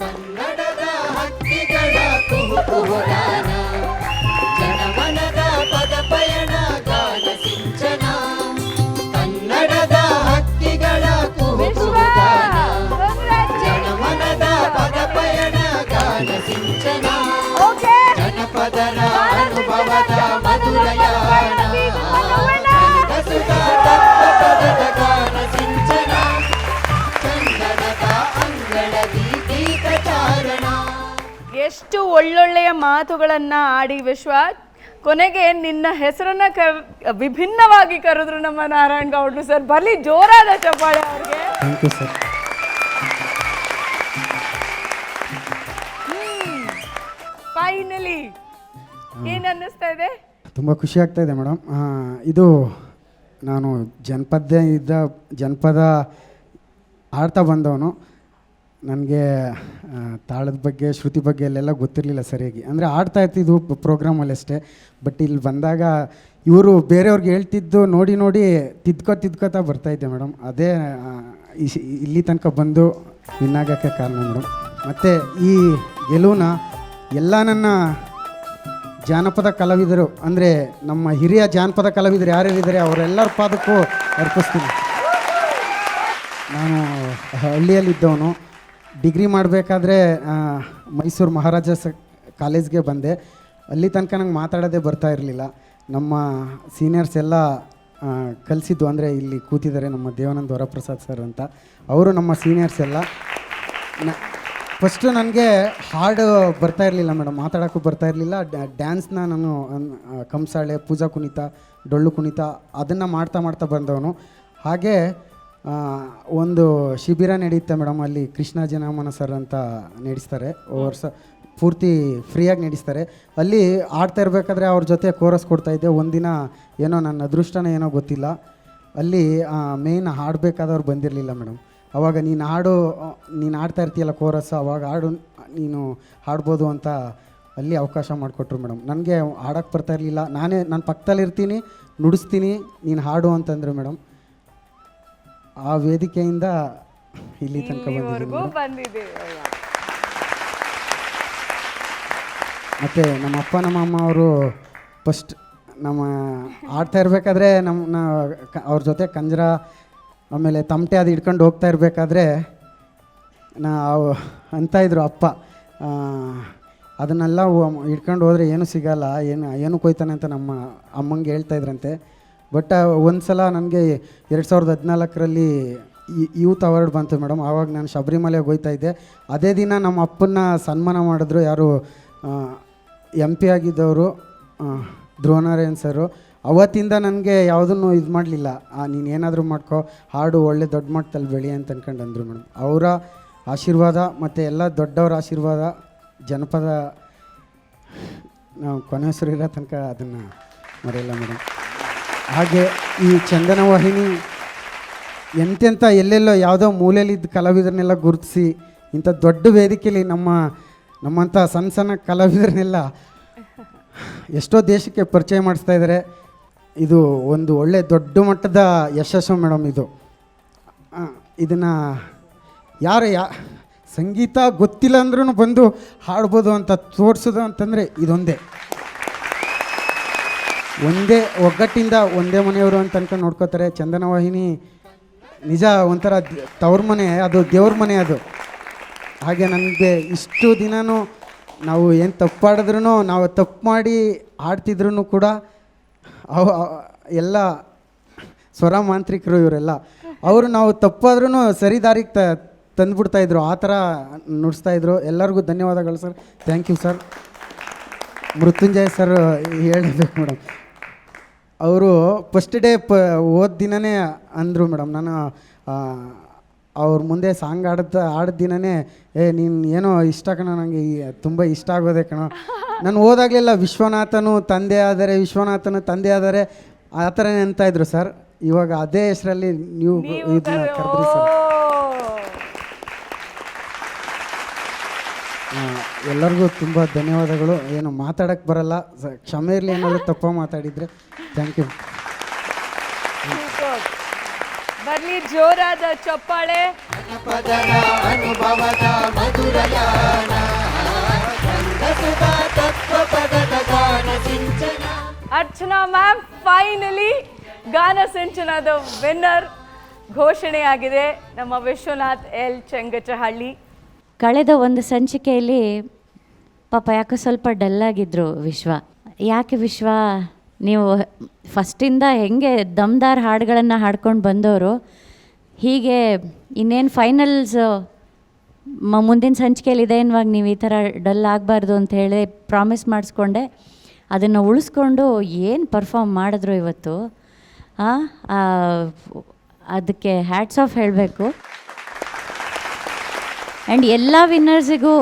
ಕನ್ನಡದ ಹಕ್ಕಿಗಳ ಕುಹುಕುಹುಗಾನ, ಜನಮನದ ಪದ ಪಯಣ ಗಾನ ಸಿಂಚನ. ಕನ್ನಡದ ಹಕ್ಕಿಗಳ ಕುಹುಕುಹುಗಾನ, ಜನಮನದ ಪದ ಪಯಣ ಗಾನ ಸಿಂಚನ. ಜನಪದರ ಅನುಭವದ ಮಧುರಯಾನ, ಪದದ ಗಾನ ಸಿಂಚನ. ಚಂದನದ ಅಂಗಳದಿ ಗೀತಚಾರಣ. ಎಷ್ಟು ಒಳ್ಳೊಳ್ಳೆಯ ಮಾತುಗಳನ್ನ ಆಡಿ ವಿಶ್ವ, ಕೊನೆಗೆ ನಿನ್ನ ಹೆಸರನ್ನ ವಿಭಿನ್ನವಾಗಿ ಕರೆದ್ರು ನಮ್ಮ ನಾರಾಯಣ್ ಗೌಡ್ರು ಸರ್. ಬರಲಿ ಜೋರಾದ ಚಪ್ಪಾಳೆ ಅವ್ರಿಗೆ. Thank you sir. ಫೈನಲಿ ಏನ್ ಅನ್ನಿಸ್ತಾ ಇದೆ? ತುಂಬ ಖುಷಿ ಆಗ್ತಾ ಇದೆ ಮೇಡಮ್. ಇದು ನಾನು ಜನಪದ ಆಡ್ತಾ ಬಂದವನು. ನನಗೆ ತಾಳದ ಬಗ್ಗೆ, ಶ್ರುತಿ ಬಗ್ಗೆ ಅಲ್ಲೆಲ್ಲ ಗೊತ್ತಿರಲಿಲ್ಲ ಸರಿಯಾಗಿ. ಅಂದರೆ ಆಡ್ತಾ ಇರ್ತಿದ್ದು ಪ್ರೋಗ್ರಾಮಲ್ಲಿ ಅಷ್ಟೇ. ಬಟ್ ಇಲ್ಲಿ ಬಂದಾಗ ಇವರು ಬೇರೆಯವ್ರಿಗೆ ಹೇಳ್ತಿದ್ದು ನೋಡಿ ನೋಡಿ ತಿದ್ಕೋತಾ ಬರ್ತಾಯಿದ್ದೆ ಮೇಡಮ್. ಅದೇ ಇಲ್ಲಿ ತನಕ ಬಂದು ವಿನ್ ಆಗೋಕ್ಕೆ ಕಾರಣ ಮೇಡಮ್. ಮತ್ತು ಈ ಗೆಲುವನ್ನ ಎಲ್ಲ ನನ್ನ ಜಾನಪದ ಕಲಾವಿದರು, ಅಂದರೆ ನಮ್ಮ ಹಿರಿಯ ಜಾನಪದ ಕಲಾವಿದರು ಯಾರ್ಯಾರಿದ್ದಾರೆ ಅವರೆಲ್ಲರ ಪಾದಕ್ಕೂ ಅರ್ಪಿಸ್ತೀನಿ. ನಾನು ಹಳ್ಳಿಯಲ್ಲಿದ್ದವನು. ಡಿಗ್ರಿ ಮಾಡಬೇಕಾದ್ರೆ ಮೈಸೂರು ಮಹಾರಾಜಾಸ್ ಕಾಲೇಜ್ಗೆ ಬಂದೆ. ಅಲ್ಲಿ ತನಕ ನಂಗೆ ಮಾತಾಡೋದೇ ಬರ್ತಾ ಇರಲಿಲ್ಲ. ನಮ್ಮ ಸೀನಿಯರ್ಸ್ ಎಲ್ಲ ಕಲಿಸಿದ್ದು, ಅಂದರೆ ಇಲ್ಲಿ ಕೂತಿದ್ದಾರೆ ನಮ್ಮ ದೇವಾನಂದ ವರಪ್ರಸಾದ್ ಸರ್ ಅಂತ, ಅವರು ನಮ್ಮ ಸೀನಿಯರ್ಸ್ ಎಲ್ಲ. ಫಸ್ಟು ನನಗೆ ಹಾಡು ಬರ್ತಾ ಇರಲಿಲ್ಲ ಮೇಡಮ್, ಮಾತಾಡೋಕ್ಕೂ ಬರ್ತಾ ಇರಲಿಲ್ಲ. ಡ್ಯಾನ್ಸ್ನ ನಾನು ಕಂಸಾಳೆ, ಪೂಜಾ ಕುಣಿತ, ಡೊಳ್ಳು ಕುಣಿತ ಅದನ್ನು ಮಾಡ್ತಾ ಬಂದವನು. ಹಾಗೆ ಒಂದು ಶಿಬಿರ ನಡೆಯುತ್ತೆ ಮೇಡಮ್, ಅಲ್ಲಿ ಕೃಷ್ಣ ಜನಮನ ಸರ್ ಅಂತ ನಡೆಸ್ತಾರೆ. ವರ್ಷ ಪೂರ್ತಿ ಫ್ರೀಯಾಗಿ ನಡೆಸ್ತಾರೆ. ಅಲ್ಲಿ ಆಡ್ತಾ ಇರಬೇಕಾದ್ರೆ ಅವ್ರ ಜೊತೆ ಕೋರಸ್ ಕೊಡ್ತಾಯಿದ್ದೆ. ಒಂದಿನ ಏನೋ ನನ್ನ ಅದೃಷ್ಟನೇ ಏನೋ ಗೊತ್ತಿಲ್ಲ, ಅಲ್ಲಿ ಮೇಯ್ನ್ ಹಾಡಬೇಕಾದವ್ರು ಬಂದಿರಲಿಲ್ಲ ಮೇಡಮ್. ಆವಾಗ ನೀನು ಆಡ್ತಾ ಇರ್ತೀಯಲ್ಲ ಕೋರಸ್, ಅವಾಗ ನೀನು ಹಾಡ್ಬೋದು ಅಂತ ಅಲ್ಲಿ ಅವಕಾಶ ಮಾಡಿಕೊಟ್ರು ಮೇಡಮ್. ನನಗೆ ಹಾಡೋಕ್ಕೆ ಬರ್ತಾ ಇರಲಿಲ್ಲ. ನಾನು ಪಕ್ಕದಲ್ಲಿರ್ತೀನಿ, ನುಡಿಸ್ತೀನಿ, ನೀನು ಹಾಡು ಅಂತಂದರು ಮೇಡಮ್. ಆ ವೇದಿಕೆಯಿಂದ ಇಲ್ಲಿ ತನಕ ಇಲ್ಲಿವರೆಗೂ ಬಂದಿದ್ದೀನಿ ಬಂದಿದೆ. ಮತ್ತು ನಮ್ಮ ಅಪ್ಪ ನಮ್ಮ ಅಮ್ಮ ಅವರು ಫಸ್ಟ್ ನಮ್ಮ ಆಡ್ತಾ ಇರಬೇಕಾದ್ರೆ ನಮ್ಮನ್ನ ಅವ್ರ ಜೊತೆ ಕಂಜರ ಆಮೇಲೆ ತಮಟೆ ಅದು ಹಿಡ್ಕೊಂಡು ಹೋಗ್ತಾ ಇರಬೇಕಾದ್ರೆ ನಾವು ಅಂತಾಯಿದ್ರು ಅಪ್ಪ ಅದನ್ನೆಲ್ಲ ಹಿಡ್ಕೊಂಡು ಹೋದರೆ ಏನೂ ಸಿಗಲ್ಲ, ಏನು ಕೊಯ್ತಾನೆ ಅಂತ ನಮ್ಮ ಅಮ್ಮಂಗೆ ಹೇಳ್ತಾಯಿದ್ರಂತೆ. ಬಟ್ ಒಂದು ಸಲ ನನಗೆ 2014ರಲ್ಲಿ ಯೂತ್ ಅವಾರ್ಡ್ ಬಂತು ಮೇಡಮ್. ಆವಾಗ ನಾನು ಶಬರಿಮಲೆಗೆ ಹೋಗ್ತಾ ಇದ್ದೆ. ಅದೇ ದಿನ ನಮ್ಮ ಅಪ್ಪನ್ನ ಸನ್ಮಾನ ಮಾಡಿದ್ರು. ಯಾರು MP ಆಗಿದ್ದವರು ಧ್ರುವನಾರಾಯಣ್ ಸರು. ಅವತ್ತಿಂದ ನನಗೆ ಯಾವುದನ್ನು ಇದು ಮಾಡಲಿಲ್ಲ, ನೀನು ಏನಾದರೂ ಮಾಡ್ಕೋ, ಹಾಡು ಒಳ್ಳೆ ದೊಡ್ಡ ಮಟ್ಟದಲ್ಲಿ ಬೆಳಿ ಅಂತ ಅಂದ್ಕೊಂಡು ಅಂದರು ಮೇಡಮ್. ಅವರ ಆಶೀರ್ವಾದ ಮತ್ತು ಎಲ್ಲ ದೊಡ್ಡವರ ಆಶೀರ್ವಾದ, ಜನಪದ ನಾವು ಕೊನೆ ಹೆಸರು ಇರೋ ತನಕ ಅದನ್ನು ಮರೆಯಲ್ಲ ಮೇಡಮ್. ಹಾಗೆ ಈ ಚಂದನ ವಾಹಿನಿ ಎಂತೆಂಥ ಎಲ್ಲೆಲ್ಲೋ ಯಾವುದೋ ಮೂಲೆಯಲ್ಲಿದ್ದ ಕಲಾವಿದರನ್ನೆಲ್ಲ ಗುರುತಿಸಿ ಇಂಥ ದೊಡ್ಡ ವೇದಿಕೆಯಲ್ಲಿ ನಮ್ಮಂಥ ಸಣ್ಣ ಸಣ್ಣ ಕಲಾವಿದರನ್ನೆಲ್ಲ ಎಷ್ಟೋ ದೇಶಕ್ಕೆ ಪರಿಚಯ ಮಾಡಿಸ್ತಾ ಇದ್ದಾರೆ. ಇದು ಒಂದು ಒಳ್ಳೆ ದೊಡ್ಡ ಮಟ್ಟದ ಯಶಸ್ಸು ಮೇಡಮ್. ಇದನ್ನು ಯಾರು ಸಂಗೀತ ಗೊತ್ತಿಲ್ಲ ಅಂದ್ರೂ ಬಂದು ಹಾಡ್ಬೋದು ಅಂತ ತೋರಿಸೋದು ಅಂತಂದರೆ ಇದೊಂದೇ ಒಗ್ಗಟ್ಟಿಂದ ಒಂದೇ ಮನೆಯವರು ಅಂತ ಅನ್ಕೊಂಡು ನೋಡ್ಕೋತಾರೆ. ಚಂದನ ವಾಹಿನಿ ನಿಜ ಒಂಥರ ತವ್ರ ಮನೆ, ಅದು ದೇವ್ರ ಮನೆ ಅದು. ಹಾಗೆ ನನಗೆ ಇಷ್ಟು ದಿನವೂ ನಾವು ಏನು ತಪ್ಪು ಆಡಿದ್ರೂ, ನಾವು ತಪ್ಪು ಮಾಡಿ ಆಡ್ತಿದ್ರು ಕೂಡ ಎಲ್ಲ ಸ್ವರ ಮಾಂತ್ರಿಕರು ಇವರೆಲ್ಲ. ಅವರು ನಾವು ತಪ್ಪಾದ್ರೂ ಸರಿ ದಾರಿಗೆ ತಂದುಬಿಡ್ತಾಯಿದ್ರು, ಆ ಥರ ನುಡಿಸ್ತಾಯಿದ್ರು. ಎಲ್ಲರಿಗೂ ಧನ್ಯವಾದಗಳು sir. Thank you sir. Mrityunjay sir ಹೇಳಬೇಕು ಮೇಡಮ್. ಅವರು ಫಸ್ಟ್ ಡೇ ಹೋದ ದಿನವೇ ಅಂದರು ಮೇಡಮ್, ನಾನು ಅವ್ರ ಮುಂದೆ ಸಾಂಗ್ ಆಡಿದ ದಿನವೇ ನೀನು ಏನೋ ಇಷ್ಟ ಕಣ, ನನಗೆ ತುಂಬ ಇಷ್ಟ ಆಗೋದೆ ಕಣ. ನಾನು ಹೋದಾಗಲೆಲ್ಲ ವಿಶ್ವನಾಥನು ತಂದೆ ಆದರೆ ಆ ಥರನೇ ಅಂತಾಯಿದ್ರು ಸರ್. ಇವಾಗ ಅದೇ ಹೆಸರಲ್ಲಿ ನೀವು ಇದನ್ನ ಕರೆದ್ರಿ ಸರ್. ಎಲ್ಲರಿಗೂ ತುಂಬ ಧನ್ಯವಾದಗಳು. ಏನು ಮಾತಾಡೋಕ್ಕೆ ಬರಲ್ಲ, ಕ್ಷಮೆ ಇರಲಿ ಏನಾದರೂ ತಪ್ಪ ಮಾತಾಡಿದರೆ. Thank you. ಬರ್ಲಿ ಜೋರಾದ ಚಪ್ಪಾಳೆ. ಪದದ ಅನುಭವದ ಮಧುರಯಾನ, ಛಂದಸುಧ ತತ್ವ ಪದದ ಗಾನ ಸಿಂಚನ. ಅರ್ಚನಾ ಮ್ಯಾಮ್ ಫೈನಲಿ ಗಾನ ಸಿಂಚನದ ವಿನ್ನರ್ ಘೋಷಣೆಯಾಗಿದೆ, ನಮ್ಮ ವಿಶ್ವನಾಥ್ ಎಲ್ ಚೆಂಗಚಹಳ್ಳಿ. ಕಳೆದ ಒಂದು ಸಂಚಿಕೆಯಲ್ಲಿ ಪಾಪ ಯಾಕೆ ಸ್ವಲ್ಪ ಡಲ್ಲಾಗಿದ್ದರು ವಿಶ್ವ. ಯಾಕೆ ವಿಶ್ವ, ನೀವು ಫಸ್ಟಿಂದ ಹೆಂಗೆ ದಮ್ದಾರ್ ಹಾಡುಗಳನ್ನು ಹಾಡ್ಕೊಂಡು ಬಂದವರು, ಹೀಗೆ ಇನ್ನೇನು ಫೈನಲ್ಸ್ ಮುಂದಿನ ಸಂಚಿಕೆಯಲ್ಲಿ ಇವಾಗ ನೀವು ಈ ಥರ ಡಲ್ ಆಗಬಾರ್ದು ಅಂತ ಹೇಳಿ ಪ್ರಾಮಿಸ್ ಮಾಡಿಸ್ಕೊಂಡೆ. ಅದನ್ನು ಉಳಿಸ್ಕೊಂಡು ಏನು ಪರ್ಫಾರ್ಮ್ ಮಾಡಿದ್ರು ಇವತ್ತು, ಅದಕ್ಕೆ ಹ್ಯಾಟ್ಸ್ ಆಫ್ ಹೇಳಬೇಕು. ಆ್ಯಂಡ್ ಎಲ್ಲ ವಿನ್ನರ್ಸಿಗೂ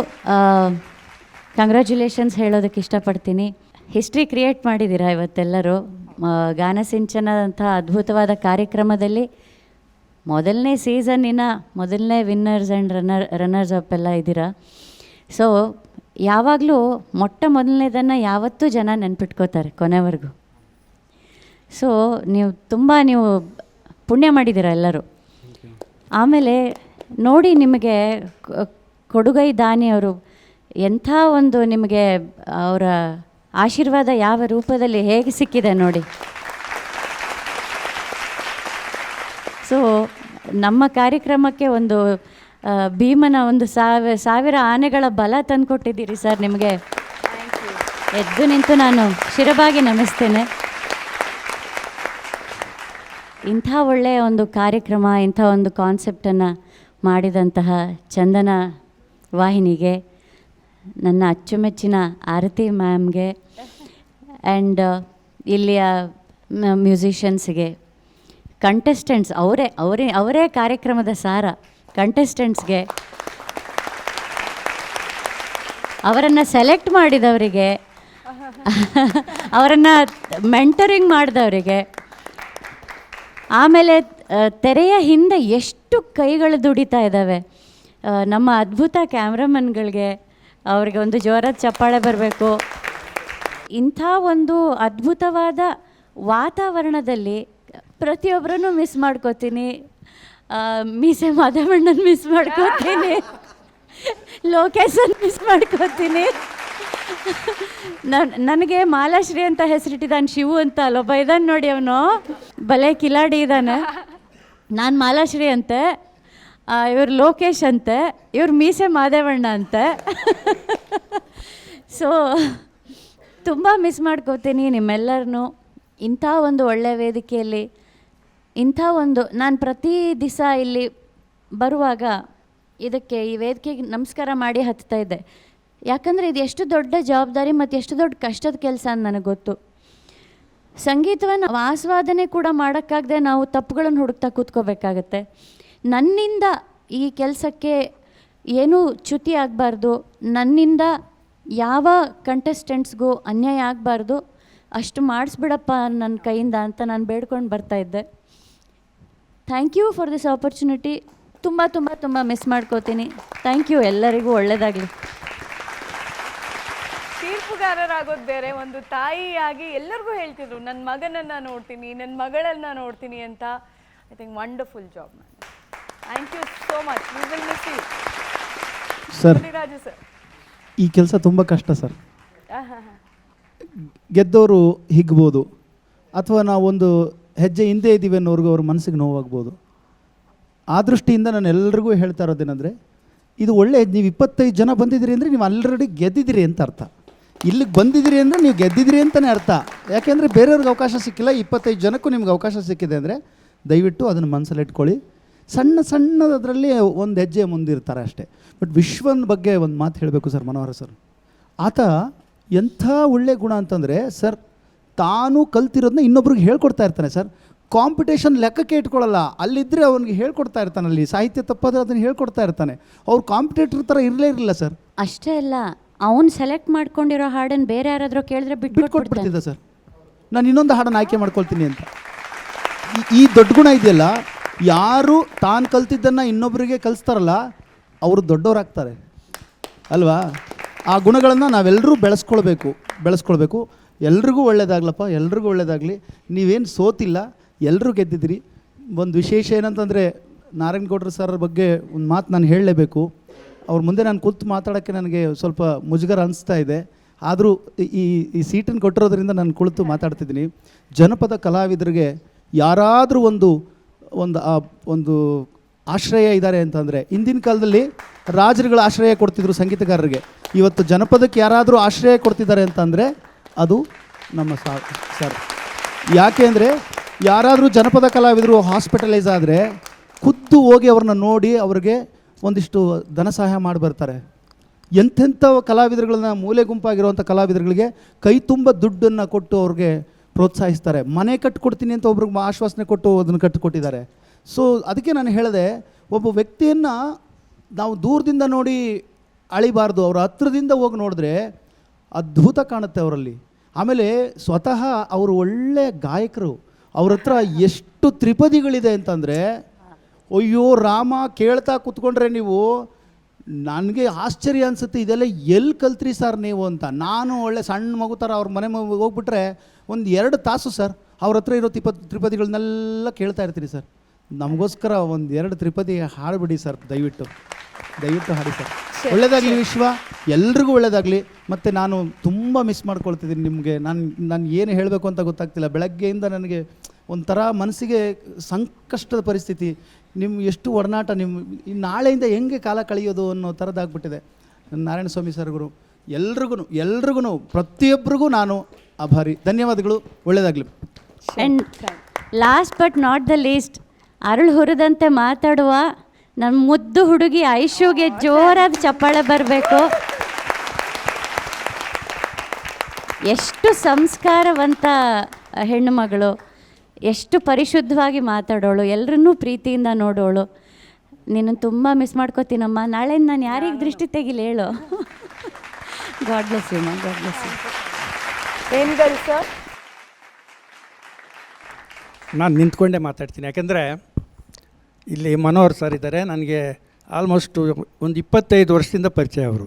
ಕಂಗ್ರ್ಯಾಚುಲೇಷನ್ಸ್ ಹೇಳೋದಕ್ಕೆ ಇಷ್ಟಪಡ್ತೀನಿ. ಹಿಸ್ಟ್ರಿ ಕ್ರಿಯೇಟ್ ಮಾಡಿದ್ದೀರಾ ಇವತ್ತೆಲ್ಲರೂ. ಗಾನಸಿಂಚನ ಅಂಥ ಅದ್ಭುತವಾದ ಕಾರ್ಯಕ್ರಮದಲ್ಲಿ ಮೊದಲನೇ ಸೀಸನ್ನಿನ ಮೊದಲನೇ ವಿನ್ನರ್ಸ್ ಆ್ಯಂಡ್ ರನ್ನರ್ಸ್ ಅಪ್ ಎಲ್ಲ ಇದ್ದೀರಾ. ಸೊ ಯಾವಾಗಲೂ ಮೊದಲನೇದನ್ನು ಯಾವತ್ತೂ ಜನ ನೆನ್ಪಿಟ್ಕೋತಾರೆ ಕೊನೆವರೆಗೂ. ಸೊ ನೀವು ಪುಣ್ಯ ಮಾಡಿದ್ದೀರಾ ಎಲ್ಲರೂ. ಆಮೇಲೆ ನೋಡಿ, ನಿಮಗೆ ಕೊಡುಗೈ ದಾನಿಯವರು ಎಂಥ ಒಂದು ನಿಮಗೆ ಅವರ ಆಶೀರ್ವಾದ ಯಾವ ರೂಪದಲ್ಲಿ ಹೇಗೆ ಸಿಕ್ಕಿದೆ ನೋಡಿ. ಸೊ ನಮ್ಮ ಕಾರ್ಯಕ್ರಮಕ್ಕೆ ಒಂದು ಭೀಮನ ಒಂದು ಸಾವಿರ ಆನೆಗಳ ಬಲ ತಂದುಕೊಟ್ಟಿದ್ದೀರಿ ಸರ್. ನಿಮಗೆ ಎದ್ದು ನಿಂತು ನಾನು ಶಿರಬಾಗಿ ನಮಿಸ್ತೇನೆ. ಇಂಥ ಒಳ್ಳೆಯ ಒಂದು ಕಾರ್ಯಕ್ರಮ, ಇಂಥ ಒಂದು ಕಾನ್ಸೆಪ್ಟನ್ನು ಮಾಡಿದಂತಹ ಚಂದನ ವಾಹಿನಿಗೆ, ನನ್ನ ಅಚ್ಚುಮೆಚ್ಚಿನ ಆರತಿ ಮ್ಯಾಮ್ಗೆ, ಆ್ಯಂಡ್ ಇಲ್ಲಿಯ ಮ್ಯೂಸಿಷಿಯನ್ಸ್ಗೆ, ಕಂಟೆಸ್ಟೆಂಟ್ಸ್ ಅವರೇ ಕಾರ್ಯಕ್ರಮದ ಸಾರ. ಕಂಟೆಸ್ಟೆಂಟ್ಸ್ಗೆ, ಅವರನ್ನು ಸೆಲೆಕ್ಟ್ ಮಾಡಿದವರಿಗೆ, ಅವರನ್ನು ಮೆಂಟರಿಂಗ್ ಮಾಡಿದವರಿಗೆ, ಆಮೇಲೆ ತೆರೆಯ ಹಿಂದೆ ಎಷ್ಟು ಕೈಗಳು ದುಡಿತಾ ಇದ್ದಾವೆ ನಮ್ಮ ಅದ್ಭುತ ಕ್ಯಾಮ್ರಾಮನ್ಗಳಿಗೆ, ಅವರಿಗೆ ಒಂದು ಜೋರಾದ ಚಪ್ಪಾಳೆ ಬರಬೇಕು. ಇಂಥ ಒಂದು ಅದ್ಭುತವಾದ ವಾತಾವರಣದಲ್ಲಿ ಪ್ರತಿಯೊಬ್ಬರನ್ನು ಮಿಸ್ ಮಾಡ್ಕೋತೀನಿ. ಮೀಸೆ ಮಾಧವಣ್ಣನ ಮಿಸ್ ಮಾಡ್ಕೋತೀನಿ, ಲೋಕೇಶನ್ ಮಿಸ್ ಮಾಡ್ಕೋತೀನಿ. ನನಗೆ ಮಾಲಾಶ್ರೀ ಅಂತ ಹೆಸರಿಟ್ಟಿದ್ದಾನೆ, ಶಿವು ಅಂತ ಅಲ್ಲೊಬ್ಬ ಇದ್ದಾನೆ ನೋಡಿ, ಅವನು ಬಲೆ ಕಿಲಾಡಿ ಇದ್ದಾನೆ. ನಾನು ಮಾಲಾಶ್ರೀ ಅಂತೆ, ಇವ್ರು ಲೋಕೇಶ್ ಅಂತೆ, ಇವ್ರು ಮೀಸೆ ಮಾದೇವಣ್ಣ ಅಂತೆ. ಸೊ ತುಂಬ ಮಿಸ್ ಮಾಡ್ಕೋತೀನಿ ನಿಮ್ಮೆಲ್ಲರನ್ನೂ. ಇಂಥ ಒಂದು ಒಳ್ಳೆಯ ವೇದಿಕೆಯಲ್ಲಿ ಇಂಥ ಒಂದು ನಾನು ಪ್ರತಿ ದಿವಸ ಇಲ್ಲಿ ಬರುವಾಗ ಇದಕ್ಕೆ ಈ ವೇದಿಕೆಗೆ ನಮಸ್ಕಾರ ಮಾಡಿ ಹತ್ತಾ ಇದ್ದೆ. ಯಾಕಂದರೆ ಇದು ಎಷ್ಟು ದೊಡ್ಡ ಜವಾಬ್ದಾರಿ ಮತ್ತು ಎಷ್ಟು ದೊಡ್ಡ ಕಷ್ಟದ ಕೆಲಸ ಅಂತ ನನಗೆ ಗೊತ್ತು. ಸಂಗೀತವನ್ನು ಆಸ್ವಾದನೆ ಕೂಡ ಮಾಡೋಕ್ಕಾಗದೆ ನಾವು ತಪ್ಪುಗಳನ್ನು ಹುಡುಕ್ತಾ ಕೂತ್ಕೋಬೇಕಾಗತ್ತೆ. ನನ್ನಿಂದ ಈ ಕೆಲಸಕ್ಕೆ ಏನೂ ಚ್ಯುತಿ ಆಗಬಾರ್ದು, ನನ್ನಿಂದ ಯಾವ ಕಂಟೆಸ್ಟೆಂಟ್ಸ್ಗೂ ಅನ್ಯಾಯ ಆಗಬಾರ್ದು, ಅಷ್ಟು ಮಾಡಿಸ್ಬಿಡಪ್ಪ ನನ್ನ ಕೈಯಿಂದ ಅಂತ ನಾನು ಬೇಡ್ಕೊಂಡು ಬರ್ತಾಯಿದ್ದೆ. Thank you for this opportunity. ತುಂಬ ತುಂಬ ತುಂಬ ಮಿಸ್ ಮಾಡ್ಕೋತೀನಿ. ಥ್ಯಾಂಕ್ ಯು, ಎಲ್ಲರಿಗೂ ಒಳ್ಳೆಯದಾಗಲಿ. ತೀರ್ಪುಗಾರರಾಗೋದು ಬೇರೆ, ಒಂದು ತಾಯಿಯಾಗಿ ಎಲ್ಲರಿಗೂ ಹೇಳ್ತಿದ್ರು ನನ್ನ ಮಗನನ್ನು ನೋಡ್ತೀನಿ, ನನ್ನ ಮಗಳನ್ನು ನೋಡ್ತೀನಿ ಅಂತ. I think wonderful job ma'am. Thank you so much. We will miss you sir. Raju sir, ಈ ಕೆಲಸ ತುಂಬ ಕಷ್ಟ ಸರ್. ಗೆದ್ದವರು ಹಿಗ್ಬೋದು, ಅಥವಾ ನಾವೊಂದು ಹೆಜ್ಜೆ ಹಿಂದೆ ಇದ್ದೀವಿ ಅನ್ನೋರ್ಗೂ ಅವ್ರ ಮನಸ್ಸಿಗೆ ನೋವಾಗ್ಬೋದು. ಆ ದೃಷ್ಟಿಯಿಂದ ನಾನು ಎಲ್ರಿಗೂ ಹೇಳ್ತಾ ಇರೋದೇನೆಂದರೆ, ಇದು ಒಳ್ಳೆ, ನೀವು 25 ಜನ ಬಂದಿದ್ದೀರಿ ಅಂದರೆ ನೀವು ಆಲ್ರೆಡಿ ಗೆದ್ದಿದ್ದೀರಿ ಅಂತ ಅರ್ಥ. ಇಲ್ಲಿಗೆ ಬಂದಿದ್ದೀರಿ ಅಂದರೆ ನೀವು ಗೆದ್ದಿದ್ದೀರಿ ಅಂತಲೇ ಅರ್ಥ. ಯಾಕೆಂದರೆ ಬೇರೆಯವ್ರಿಗೆ ಅವಕಾಶ ಸಿಕ್ಕಿಲ್ಲ, 25 ಜನಕ್ಕೂ ನಿಮ್ಗೆ ಅವಕಾಶ ಸಿಕ್ಕಿದೆ ಅಂದರೆ ದಯವಿಟ್ಟು ಅದನ್ನು ಮನಸ್ಸಲ್ಲಿ ಇಟ್ಕೊಳ್ಳಿ. ಸಣ್ಣ ಸಣ್ಣದರಲ್ಲಿ ಒಂದು ಹೆಜ್ಜೆ ಮುಂದಿರ್ತಾರೆ ಅಷ್ಟೇ. ಬಟ್ ವಿಶ್ವನ ಬಗ್ಗೆ ಒಂದು ಮಾತು ಹೇಳಬೇಕು ಸರ್, ಮನೋಹರ ಸರ್. ಆತ ಎಂಥ ಒಳ್ಳೆ ಗುಣ ಅಂತಂದರೆ ಸರ್, ತಾನು ಕಲ್ತಿರೋದನ್ನ ಇನ್ನೊಬ್ರಿಗೆ ಹೇಳ್ಕೊಡ್ತಾ ಇರ್ತಾನೆ ಸರ್. ಕಾಂಪಿಟೇಷನ್ ಲೆಕ್ಕಕ್ಕೆ ಇಟ್ಕೊಳ್ಳಲ್ಲ, ಅಲ್ಲಿದ್ದರೆ ಅವನಿಗೆ ಹೇಳ್ಕೊಡ್ತಾ ಇರ್ತಾನೆ. ಅಲ್ಲಿ ಸಾಹಿತ್ಯ ತಪ್ಪಾದರೆ ಅದನ್ನು ಹೇಳ್ಕೊಡ್ತಾ ಇರ್ತಾನೆ. ಅವ್ರು ಕಾಂಪಿಟೇಟರ್ ಥರ ಇರಲೇ ಇರಲಿಲ್ಲ ಸರ್. ಅಷ್ಟೇ ಅಲ್ಲ, ಅವ್ನು ಸೆಲೆಕ್ಟ್ ಮಾಡ್ಕೊಂಡಿರೋ ಹಾಡನ್ನು ಬೇರೆ ಯಾರಾದರೂ ಕೇಳಿದ್ರೆ ಬಿಟ್ಕೊಟ್ಬಿಡ್ತಿದ್ದ ಸರ್. ನಾನು ಇನ್ನೊಂದು ಹಾಡನ್ನು ಆಯ್ಕೆ ಮಾಡ್ಕೊಳ್ತೀನಿ ಅಂತ. ಈ ದೊಡ್ಡ ಗುಣ ಇದೆಯಲ್ಲ, ಯಾರು ತಾನು ಕಲ್ತಿದ್ದನ್ನು ಇನ್ನೊಬ್ಬರಿಗೆ ಕಲಿಸ್ತಾರಲ್ಲ ಅವರು ದೊಡ್ಡವರಾಗ್ತಾರೆ ಅಲ್ವಾ? ಆ ಗುಣಗಳನ್ನು ನಾವೆಲ್ಲರೂ ಬೆಳೆಸ್ಕೊಳ್ಬೇಕು. ಎಲ್ರಿಗೂ ಒಳ್ಳೇದಾಗ್ಲಪ್ಪ, ಎಲ್ರಿಗೂ ಒಳ್ಳೇದಾಗಲಿ. ನೀವೇನು ಸೋತಿಲ್ಲ, ಎಲ್ಲರೂ ಗೆದ್ದಿದ್ದೀರಿ. ಒಂದು ವಿಶೇಷ ಏನಂತಂದರೆ, ನಾರಾಯಣಗೌಡರು ಸರ್ ಬಗ್ಗೆ ಒಂದು ಮಾತು ನಾನು ಹೇಳಲೇಬೇಕು. ಅವ್ರ ಮುಂದೆ ನಾನು ಕೂತು ಮಾತಾಡೋಕ್ಕೆ ನನಗೆ ಸ್ವಲ್ಪ ಮುಜುಗರ ಅನಿಸ್ತಾ ಇದೆ. ಆದರೂ ಈ ಸೀಟನ್ನು ಕೊಟ್ಟಿರೋದ್ರಿಂದ ನಾನು ಕುಳಿತು ಮಾತಾಡ್ತಿದ್ದೀನಿ. ಜನಪದ ಕಲಾವಿದರಿಗೆ ಯಾರಾದರೂ ಒಂದು ಆಶ್ರಯ ಇದ್ದಾರೆ ಅಂತಂದರೆ, ಹಿಂದಿನ ಕಾಲದಲ್ಲಿ ರಾಜರುಗಳ ಆಶ್ರಯ ಕೊಡ್ತಿದ್ರು ಸಂಗೀತಗಾರರಿಗೆ. ಇವತ್ತು ಜನಪದಕ್ಕೆ ಯಾರಾದರೂ ಆಶ್ರಯ ಕೊಡ್ತಿದ್ದಾರೆ ಅಂತಂದರೆ ಅದು ನಮ್ಮ ಸರ್. ಯಾಕೆ ಅಂದರೆ, ಯಾರಾದರೂ ಜನಪದ ಕಲಾವಿದರು ಹಾಸ್ಪಿಟಲೈಸ್ ಆದರೆ ಖುದ್ದು ಹೋಗಿ ಅವ್ರನ್ನ ನೋಡಿ ಅವ್ರಿಗೆ ಒಂದಿಷ್ಟು ಧನ ಸಹಾಯ ಮಾಡಿ ಬರ್ತಾರೆ. ಎಂಥೆಂಥ ಕಲಾವಿದರುಗಳನ್ನ, ಮೂಲೆ ಗುಂಪಾಗಿರುವಂಥ ಕಲಾವಿದರುಗಳಿಗೆ ಕೈ ತುಂಬ ದುಡ್ಡನ್ನು ಕೊಟ್ಟು ಅವ್ರಿಗೆ ಪ್ರೋತ್ಸಾಹಿಸ್ತಾರೆ. ಮನೆ ಕಟ್ಟಿಕೊಡ್ತೀನಿ ಅಂತ ಒಬ್ರಿಗೆ ಆಶ್ವಾಸನೆ ಕೊಟ್ಟು ಅದನ್ನು ಕಟ್ಟಿಕೊಟ್ಟಿದ್ದಾರೆ. ಸೊ ಅದಕ್ಕೆ ನಾನು ಹೇಳಿದೆ, ಒಬ್ಬ ವ್ಯಕ್ತಿಯನ್ನು ನಾವು ದೂರದಿಂದ ನೋಡಿ ಅಳಿಬಾರ್ದು, ಅವ್ರ ಹತ್ರದಿಂದ ಹೋಗಿ ನೋಡಿದ್ರೆ ಅದ್ಭುತ ಕಾಣುತ್ತೆ ಅವರಲ್ಲಿ. ಆಮೇಲೆ ಸ್ವತಃ ಅವರು ಒಳ್ಳೆ ಗಾಯಕರು. ಅವ್ರ ಹತ್ರ ಎಷ್ಟು ತ್ರಿಪದಿಗಳಿದೆ ಅಂತಂದರೆ, ಅಯ್ಯೋ ರಾಮ, ಕೇಳ್ತಾ ಕೂತ್ಕೊಂಡ್ರೆ ನೀವು, ನನಗೆ ಆಶ್ಚರ್ಯ ಅನಿಸುತ್ತೆ, ಇದೆಲ್ಲ ಎಲ್ಲಿ ಕಲ್ತ್ರಿ ಸರ್ ನೀವು ಅಂತ. ನಾನು ಒಳ್ಳೆ ಸಣ್ಣ ಮಗು ಥರ ಅವ್ರ ಮನೆ ಹೋಗ್ಬಿಟ್ರೆ 1-2 ತಾಸು ಸರ್ ಅವ್ರ ಹತ್ರ ಇರೋ ತ್ರಿಪದಿಗಳನ್ನೆಲ್ಲ ಕೇಳ್ತಾ ಇರ್ತೀನಿ ಸರ್. ನಮಗೋಸ್ಕರ 1-2 ತ್ರಿಪದಿ ಹಾಡ್ಬಿಡಿ ಸರ್, ದಯವಿಟ್ಟು ಹಾಡಿ ಸರ್. ಒಳ್ಳೆಯದಾಗಲಿ ವಿಶ್ವ, ಎಲ್ರಿಗೂ ಒಳ್ಳೆಯದಾಗಲಿ. ಮತ್ತು ನಾನು ತುಂಬ ಮಿಸ್ ಮಾಡ್ಕೊಳ್ತಿದ್ದೀನಿ ನಿಮಗೆ. ನಾನು ಏನು ಹೇಳಬೇಕು ಅಂತ ಗೊತ್ತಾಗ್ತಿಲ್ಲ. ಬೆಳಗ್ಗೆಯಿಂದ ನನಗೆ ಒಂಥರ ಮನಸ್ಸಿಗೆ ಸಂಕಷ್ಟದ ಪರಿಸ್ಥಿತಿ. ಎಷ್ಟು ಒಡನಾಟ, ನಾಳೆಯಿಂದ ಹೆಂಗೆ ಕಾಲ ಕಳೆಯೋದು ಅನ್ನೋ ಥರದ್ದಾಗ್ಬಿಟ್ಟಿದೆ. ನಾರಾಯಣ ಸ್ವಾಮಿ ಸರ್ಗಳು ಎಲ್ರಿಗೂ ಪ್ರತಿಯೊಬ್ಬರಿಗೂ ನಾನು ಆಭಾರಿ. ಧನ್ಯವಾದಗಳು, ಒಳ್ಳೆಯದಾಗಲಿ. And last but not the least, ಅರಳು ಹುರಿದಂತೆ ಮಾತಾಡುವ ನಮ್ಮ ಮುದ್ದು ಹುಡುಗಿ ಐಶುಗೆ ಜೋರಾದ ಚಪ್ಪಾಳೆ ಬರಬೇಕು. ಎಷ್ಟು ಸಂಸ್ಕಾರವಂತ ಹೆಣ್ಣು ಮಗಳು, ಎಷ್ಟು ಪರಿಶುದ್ಧವಾಗಿ ಮಾತಾಡೋಳು, ಎಲ್ಲರನ್ನೂ ಪ್ರೀತಿಯಿಂದ ನೋಡೋಳು. ನೀನು ತುಂಬ ಮಿಸ್ ಮಾಡ್ಕೋತೀನಮ್ಮ. ನಾಳೆ ನಾನು ಯಾರಿಗೆ ದೃಷ್ಟಿ ತೆಗಿಲಿ ಹೇಳು. ಗಾಡ್ ಬ್ಲೆಸ್ ಯು ಮಾ, ಗಾಡ್ ಬ್ಲೆಸ್ ಯು. ವೇಣುಗಲ್ ಸರ್, ನಾನು ನಿಂತ್ಕೊಂಡೇ ಮಾತಾಡ್ತೀನಿ. ಯಾಕೆಂದರೆ ಇಲ್ಲಿ ಮನೋಹರ್ ಸರ್ ಇದ್ದಾರೆ. ನನಗೆ ಆಲ್ಮೋಸ್ಟು ಒಂದು 25 ವರ್ಷದಿಂದ ಪರಿಚಯ ಅವರು.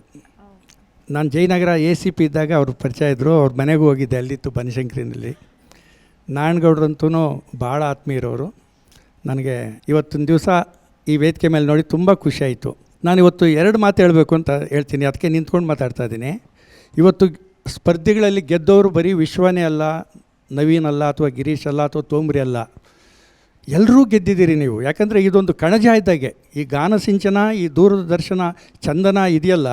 ನಾನು ಜಯನಗರ ACP ಇದ್ದಾಗ ಅವರು ಪರಿಚಯ ಇದ್ದರು. ಅವ್ರ ಮನೆಗೂ ಹೋಗಿದ್ದೆ, ಅಲ್ಲಿತ್ತು ಬನಶಂಕರಿನಲ್ಲಿ. ನಾರಾಯಣಗೌಡ್ರಂತೂ ಭಾಳ ಆತ್ಮೀಯರವರು. ನನಗೆ ಇವತ್ತಿನ ದಿವಸ ಈ ವೇದಿಕೆ ಮೇಲೆ ನೋಡಿ ತುಂಬ ಖುಷಿಯಾಯಿತು. ನಾನಿವತ್ತು 2 ಮಾತು ಹೇಳಬೇಕು ಅಂತ ಹೇಳ್ತೀನಿ, ಅದಕ್ಕೆ ನಿಂತ್ಕೊಂಡು ಮಾತಾಡ್ತಾ ಇದ್ದೀನಿ. ಇವತ್ತು ಸ್ಪರ್ಧೆಗಳಲ್ಲಿ ಗೆದ್ದವರು ಬರೀ ವಿಶ್ವನೇ ಅಲ್ಲ, ನವೀನ್ ಅಲ್ಲ, ಅಥವಾ ಗಿರೀಶ್ ಅಲ್ಲ, ಅಥವಾ ತೋಂಬ್ರಿ ಅಲ್ಲ, ಎಲ್ಲರೂ ಗೆದ್ದಿದ್ದೀರಿ ನೀವು. ಯಾಕಂದರೆ ಇದೊಂದು ಕಣಜ ಇದ್ದಾಗೆ. ಈ ಗಾನ ಸಿಂಚನ, ಈ ದೂರದರ್ಶನ ಚಂದನ ಇದೆಯಲ್ಲ,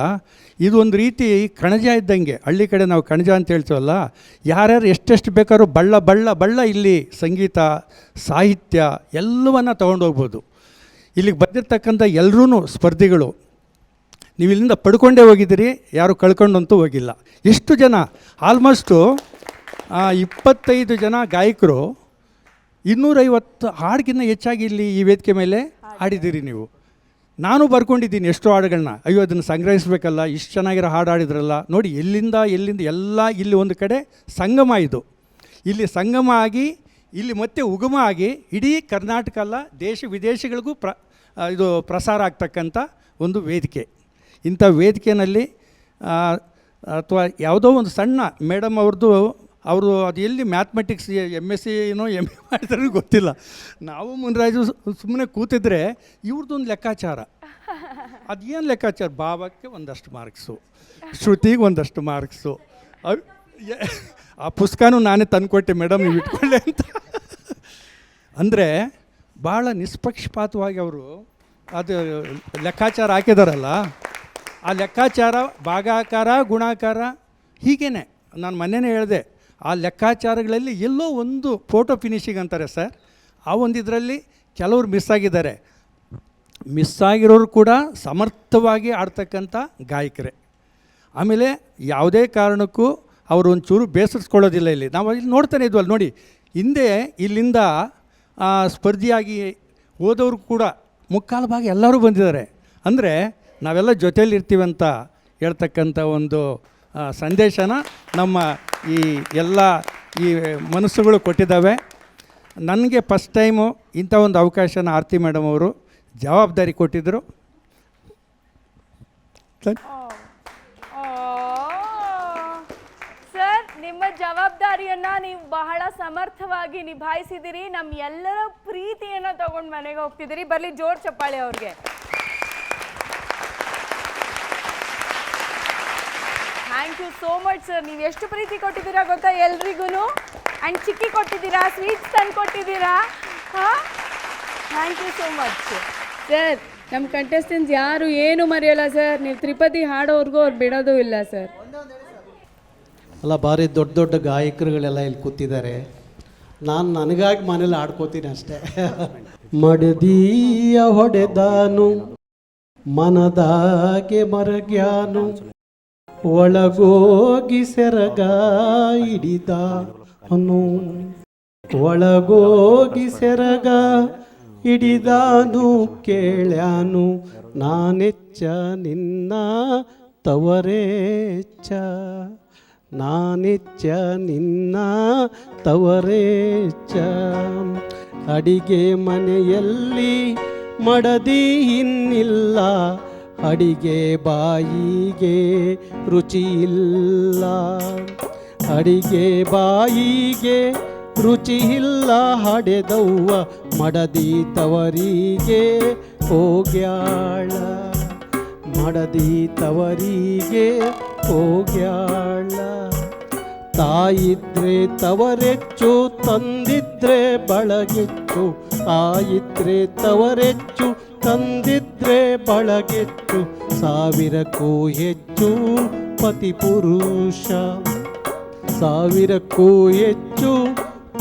ಇದು ಒಂದು ರೀತಿ ಕಣಜ ಇದ್ದಂಗೆ. ಹಳ್ಳಿ ಕಡೆ ನಾವು ಕಣಜ ಅಂತ ಹೇಳ್ತೀವಲ್ಲ, ಯಾರ್ಯಾರು ಎಷ್ಟೆಷ್ಟು ಬೇಕಾದ್ರೂ ಬಳ್ಳ ಇಲ್ಲಿ ಸಂಗೀತ, ಸಾಹಿತ್ಯ ಎಲ್ಲವನ್ನು ತೊಗೊಂಡೋಗ್ಬೋದು. ಇಲ್ಲಿಗೆ ಬಂದಿರತಕ್ಕಂಥ ಎಲ್ಲರೂ ಸ್ಪರ್ಧಿಗಳು ನೀವು ಇಲ್ಲಿಂದ ಪಡ್ಕೊಂಡೇ ಹೋಗಿದ್ದೀರಿ, ಯಾರು ಕಳ್ಕೊಂಡಂತೂ ಹೋಗಿಲ್ಲ. ಎಷ್ಟು ಜನ, ಆಲ್ಮೋಸ್ಟು 25 ಜನ ಗಾಯಕರು 250 ಹಾಡಿಗಿನ್ನ ಹೆಚ್ಚಾಗಿ ಇಲ್ಲಿ ಈ ವೇದಿಕೆ ಮೇಲೆ ಹಾಡಿದ್ದೀರಿ ನೀವು. ನಾನು ಬರ್ಕೊಂಡಿದ್ದೀನಿ ಎಷ್ಟೋ ಹಾಡುಗಳನ್ನ. ಅಯ್ಯೋ ಅದನ್ನು ಸಂಗ್ರಹಿಸಬೇಕಲ್ಲ, ಇಷ್ಟು ಚೆನ್ನಾಗಿರೋ ಹಾಡು ಹಾಡಿದ್ರಲ್ಲ. ನೋಡಿ ಎಲ್ಲಿಂದ ಎಲ್ಲ ಇಲ್ಲಿ ಒಂದು ಕಡೆ ಸಂಗಮ. ಇಲ್ಲಿ ಸಂಗಮ ಆಗಿ ಇಲ್ಲಿ ಮತ್ತೆ ಉಗಮ ಆಗಿ ಇಡೀ ಕರ್ನಾಟಕ ಅಲ್ಲ, ದೇಶ ವಿದೇಶಗಳಿಗೂ ಇದು ಪ್ರಸಾರ ಆಗ್ತಕ್ಕಂಥ ಒಂದು ವೇದಿಕೆ. ಇಂಥ ವೇದಿಕೆಯಲ್ಲಿ ಅಥವಾ ಯಾವುದೋ ಒಂದು ಸಣ್ಣ ಮೇಡಮ್ ಅವರು ಅದು ಎಲ್ಲಿ ಮ್ಯಾಥಮೆಟಿಕ್ಸ್ MSc ಏನೋ MA ಮಾಡಿದ್ರೆ ಗೊತ್ತಿಲ್ಲ. ನಾವು ಮುನ್ರಾಜು ಸುಮ್ಮನೆ ಕೂತಿದ್ರೆ ಇವ್ರದ್ದೊಂದು ಲೆಕ್ಕಾಚಾರ. ಅದೇನು ಲೆಕ್ಕಾಚಾರ? ಭಾವಕ್ಕೆ ಒಂದಷ್ಟು ಮಾರ್ಕ್ಸು, ಶ್ರುತಿಗೆ ಒಂದಷ್ಟು ಮಾರ್ಕ್ಸು. ಆ ಪುಸ್ತಕನೂ ನಾನೇ ತಂದುಕೊಟ್ಟೆ, ಮೇಡಮ್ ನೀವು ಇಟ್ಕೊಳ್ಳಿ ಅಂತ. ಅಂದರೆ ಭಾಳ ನಿಷ್ಪಕ್ಷಪಾತವಾಗಿ ಅವರು ಅದು ಲೆಕ್ಕಾಚಾರ ಹಾಕಿದಾರಲ್ಲ, ಆ ಲೆಕ್ಕಾಚಾರ ಭಾಗಾಕಾರ ಗುಣಾಕಾರ ಹೀಗೇ. ನಾನು ಮೊನ್ನೆನೇ ಹೇಳಿದೆ, ಆ ಲೆಕ್ಕಾಚಾರಗಳಲ್ಲಿ ಎಲ್ಲೋ ಒಂದು ಫೋಟೋ ಫಿನಿಶಿಂಗ್ ಅಂತಾರೆ ಸರ್, ಆ ಒಂದು ಇದರಲ್ಲಿ ಕೆಲವರು ಮಿಸ್ ಆಗಿದ್ದಾರೆ. ಮಿಸ್ ಆಗಿರೋರು ಕೂಡ ಸಮರ್ಥವಾಗಿ ಆಡ್ತಕ್ಕಂಥ ಗಾಯಕರೇ. ಆಮೇಲೆ ಯಾವುದೇ ಕಾರಣಕ್ಕೂ ಅವರು ಒಂಚೂರು ಬೇಸರಿಸ್ಕೊಳ್ಳೋದಿಲ್ಲ. ಇಲ್ಲಿ ನಾವು ಇಲ್ಲಿ ನೋಡ್ತಾನೆ ಇದ್ವಲ್ಲ ನೋಡಿ, ಹಿಂದೆ ಇಲ್ಲಿಂದ ಸ್ಪರ್ಧಿಯಾಗಿ ಹೋದವರು ಕೂಡ ಮುಕ್ಕಾಲು ಭಾಗ ಎಲ್ಲರೂ ಬಂದಿದ್ದಾರೆ. ಅಂದರೆ ನಾವೆಲ್ಲ ಜೊತೆಯಲ್ಲಿರ್ತೀವಂತ ಹೇಳ್ತಕ್ಕಂಥ ಒಂದು ಸಂದೇಶನ ನಮ್ಮ ಈ ಎಲ್ಲ ಈ ಮನಸ್ಸುಗಳು ಕೊಟ್ಟಿದ್ದಾವೆ. ನನಗೆ ಫಸ್ಟ್ ಟೈಮು ಇಂಥ ಒಂದು ಅವಕಾಶನ ಆರತಿ ಮೇಡಮ್ ಅವರು ಜವಾಬ್ದಾರಿ ಕೊಟ್ಟಿದ್ದರು. ಸರ್, ನಿಮ್ಮ ಜವಾಬ್ದಾರಿಯನ್ನು ನೀವು ಬಹಳ ಸಮರ್ಥವಾಗಿ ನಿಭಾಯಿಸಿದಿರಿ. ನಮ್ಮ ಎಲ್ಲರ ಪ್ರೀತಿಯನ್ನು ತಗೊಂಡು ಮನೆಗೆ ಹೋಗ್ತಿದ್ದೀರಿ. ಬರಲಿ ಜೋರ್ ಚಪ್ಪಾಳೆ ಅವ್ರಿಗೆ. Thank you so much sir. ನೀವು ಎಷ್ಟು ಪ್ರೀತಿ ಕೊಟ್ಟಿದ್ದೀರಾ ಗೊತ್ತಾ ಎಲ್ರಿಗೂ. ಆ್ಯಂಡ್ ಚಿಕ್ಕಿ ಕೊಟ್ಟಿದ್ದೀರಾ, ಸ್ವೀಟ್ಸ್ ತಂದು ಕೊಟ್ಟಿದ್ದೀರಾ. ಹಾಂ, thank you so much sir. ನಮ್ಮ ಕಂಟೆಸ್ಟೆಂಟ್ಸ್ ಯಾರು ಏನು ಮರೆಯಲ್ಲ ಸರ್. ನೀವು ತ್ರಿಪದಿ ಹಾಡೋರ್ಗೂ ಅವ್ರು ಬಿಡೋದು ಇಲ್ಲ ಸರ್. ಅಲ್ಲ, ಭಾರಿ ದೊಡ್ಡ ದೊಡ್ಡ ಗಾಯಕರುಗಳೆಲ್ಲ ಇಲ್ಲಿ ಕೂತಿದ್ದಾರೆ. ನಾನು ನನಗಾಗಿ ಮನೇಲಿ ಆಡ್ಕೋತೀನಿ ಅಷ್ಟೇ. ಮಡದಿಯ ಹೊಡೆದಾನು ಮನದಾಗೆ ಮರಗ್ಯಾನು, ಒಳಗೋಗಿ ಸೆರಗ ಹಿಡಿದಾನು, ಒಳಗೋಗಿ ಸೆರಗ ಹಿಡಿದಾನು, ಕೇಳ್ಯಾನು ನಾನೆಚ್ಚ ನಿನ್ನ ತವರೇಚ್ಚ, ನಾನೆಚ್ಚ ನಿನ್ನ ತವರೇಚ್ಚ. ಅಡಿಗೆ ಮನೆಯಲ್ಲಿ ಮಡದಿ ಇನ್ನಿಲ್ಲ, ಅಡಿಗೆ ಬಾಯಿಗೆ ರುಚಿಯಿಲ್ಲ, ಅಡಿಗೆ ಬಾಯಿಗೆ ರುಚಿಯಿಲ್ಲ, ಹಡೆದವ್ವ ಮಡದಿ ತವರಿಗೆ ಹೋಗ್ಯಾಳ, ಮಡದಿ ತವರಿಗೆ ಹೋಗ್ಯಾಳ. ತಾಯಿದ್ರೆ ತವರೆಚ್ಚು, ತಂದಿದ್ರೆ ಬಳಗೆಚ್ಚು, ತಾಯಿದ್ರೆ ತವರೆಚ್ಚು, ತಂದಿದ್ರೆ ಬಳಗೆಚ್ಚು, ಸಾವಿರಕ್ಕೂ ಹೆಚ್ಚು ಪತಿ ಪುರುಷ, ಸಾವಿರಕ್ಕೂ ಹೆಚ್ಚು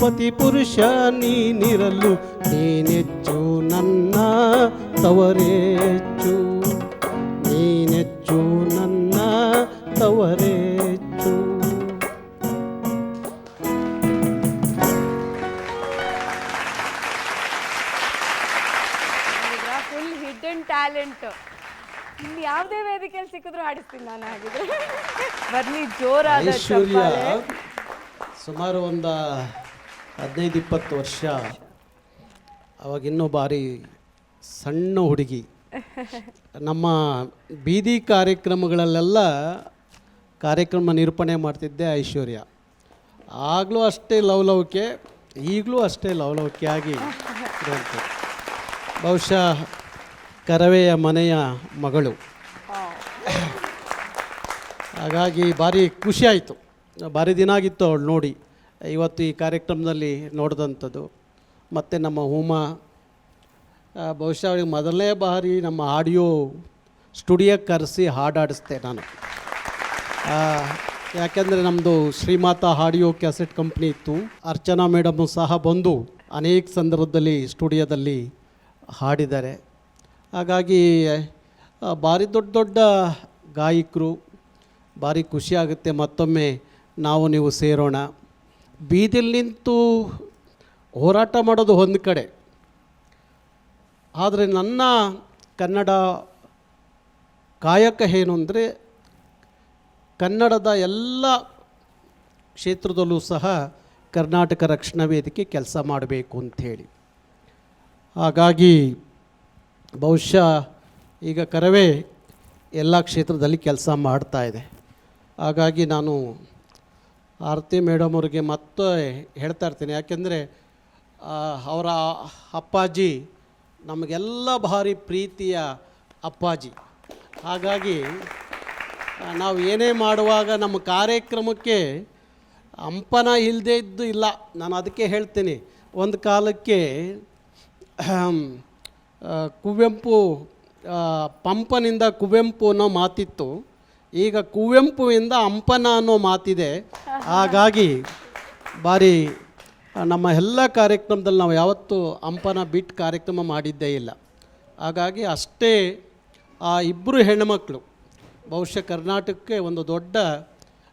ಪತಿ ಪುರುಷ ನೀನಿರಲು, ನೀನೆಚ್ಚು ನನ್ನ ತವರೇಚ್ಚು, ನೀನೆಚ್ಚು ನನ್ನ ತವರೇಚ್ಚು. Full hidden talent. ಇಲ್ಲಿ ಯಾವುದೇ ವೇದಿಕೆಯಲ್ಲಿ ಸಿಕ್ಕಿದ್ರು ಹಾಡಿಸ್ತೀನಿ ನಾನು. ಹಾಗಿದ್ರೆ ಬರ್ಲಿ ಜೋರಾದ ಐಶ್ವರ್ಯ ಸುಮಾರು ಒಂದು 15-20 ವರ್ಷ, ಅವಾಗಿನ್ನೂ ಭಾರಿ ಸಣ್ಣ ಹುಡುಗಿ. ನಮ್ಮ ಬೀದಿ ಕಾರ್ಯಕ್ರಮಗಳಲ್ಲೆಲ್ಲ ಕಾರ್ಯಕ್ರಮ ನಿರೂಪಣೆ ಮಾಡ್ತಿದ್ದೆ ಐಶ್ವರ್ಯ. ಆಗಲೂ ಅಷ್ಟೇ ಲವಲವಿಕೆ, ಈಗಲೂ ಅಷ್ಟೇ ಲವಲವಿಕೆಯಾಗಿ ಇರುವಂಥದ್ದು. ಬಹುಶಃ ಕರವೆಯ ಮನೆಯ ಮಗಳು. ಹಾಗಾಗಿ ಭಾರಿ ಖುಷಿ ಆಯಿತು. ಭಾರಿ ದಿನ ಆಗಿತ್ತು ಅವಳು ನೋಡಿ. ಇವತ್ತು ಈ ಕಾರ್ಯಕ್ರಮದಲ್ಲಿ ನೋಡಿದಂಥದ್ದು. ಮತ್ತು ನಮ್ಮ ಉಮಾ, ಬಹುಶಃ ಅವಳಿಗೆ ಮೊದಲನೇ ಬಾರಿ ನಮ್ಮ ಆಡಿಯೋ ಸ್ಟುಡಿಯೋಕ್ಕೆ ಕರೆಸಿ ಹಾಡಾಡಿಸ್ದೆ ನಾನು. ಯಾಕೆಂದರೆ ನಮ್ಮದು ಶ್ರೀಮಾತ ಆಡಿಯೋ ಕ್ಯಾಸೆಟ್ ಕಂಪ್ನಿ ಇತ್ತು. ಅರ್ಚನಾ ಮೇಡಮು ಸಹ ಬಂದು ಅನೇಕ ಸಂದರ್ಭದಲ್ಲಿ ಸ್ಟುಡಿಯೋದಲ್ಲಿ ಹಾಡಿದ್ದಾರೆ. ಹಾಗಾಗಿ ಭಾರಿ ದೊಡ್ಡ ದೊಡ್ಡ ಗಾಯಕರು, ಭಾರಿ ಖುಷಿಯಾಗುತ್ತೆ ಮತ್ತೊಮ್ಮೆ ನಾವು ನೀವು ಸೇರೋಣ. ಬೀದಿಲಿ ನಿಂತು ಹೋರಾಟ ಮಾಡೋದು ಒಂದು ಕಡೆ, ಆದರೆ ನನ್ನ ಕನ್ನಡ ಕಾಯಕ ಏನು ಅಂದರೆ ಕನ್ನಡದ ಎಲ್ಲ ಕ್ಷೇತ್ರದಲ್ಲೂ ಸಹ ಕರ್ನಾಟಕ ರಕ್ಷಣಾ ವೇದಿಕೆ ಕೆಲಸ ಮಾಡಬೇಕು ಅಂಥೇಳಿ. ಹಾಗಾಗಿ ಬಹುಶಃ ಈಗ ಕರವೇ ಎಲ್ಲ ಕ್ಷೇತ್ರದಲ್ಲಿ ಕೆಲಸ ಮಾಡ್ತಾಯಿದೆ. ಹಾಗಾಗಿ ನಾನು ಆರತಿ ಮೇಡಮ್ ಅವ್ರಿಗೆ ಮತ್ತೆ ಹೇಳ್ತಾ ಇರ್ತೀನಿ, ಯಾಕೆಂದರೆ ಅವರ ಅಪ್ಪಾಜಿ ನಮಗೆಲ್ಲ ಭಾರಿ ಪ್ರೀತಿಯ ಅಪ್ಪಾಜಿ. ಹಾಗಾಗಿ ನಾವು ಏನೇ ಮಾಡುವಾಗ ನಮ್ಮ ಕಾರ್ಯಕ್ರಮಕ್ಕೆ ಹಂಪನ ಇಲ್ಲದೇ ಇದ್ದು ಇಲ್ಲ. ನಾನು ಅದಕ್ಕೆ ಹೇಳ್ತೀನಿ, ಒಂದು ಕಾಲಕ್ಕೆ ಕುವೆಂಪು ಪಂಪನಿಂದ ಕುವೆಂಪು ಅನ್ನೋ ಮಾತಿತ್ತು, ಈಗ ಕುವೆಂಪುವಿಂದ ಹಂಪನ ಅನ್ನೋ ಮಾತಿದೆ. ಹಾಗಾಗಿ ಭಾರಿ ನಮ್ಮ ಎಲ್ಲ ಕಾರ್ಯಕ್ರಮದಲ್ಲಿ ನಾವು ಯಾವತ್ತೂ ಹಂಪನ ಬಿಟ್ಟು ಕಾರ್ಯಕ್ರಮ ಮಾಡಿದ್ದೇ ಇಲ್ಲ. ಹಾಗಾಗಿ ಅಷ್ಟೇ ಆ ಇಬ್ಬರು ಹೆಣ್ಣುಮಕ್ಕಳು ಬಹುಶಃ ಕರ್ನಾಟಕಕ್ಕೆ ಒಂದು ದೊಡ್ಡ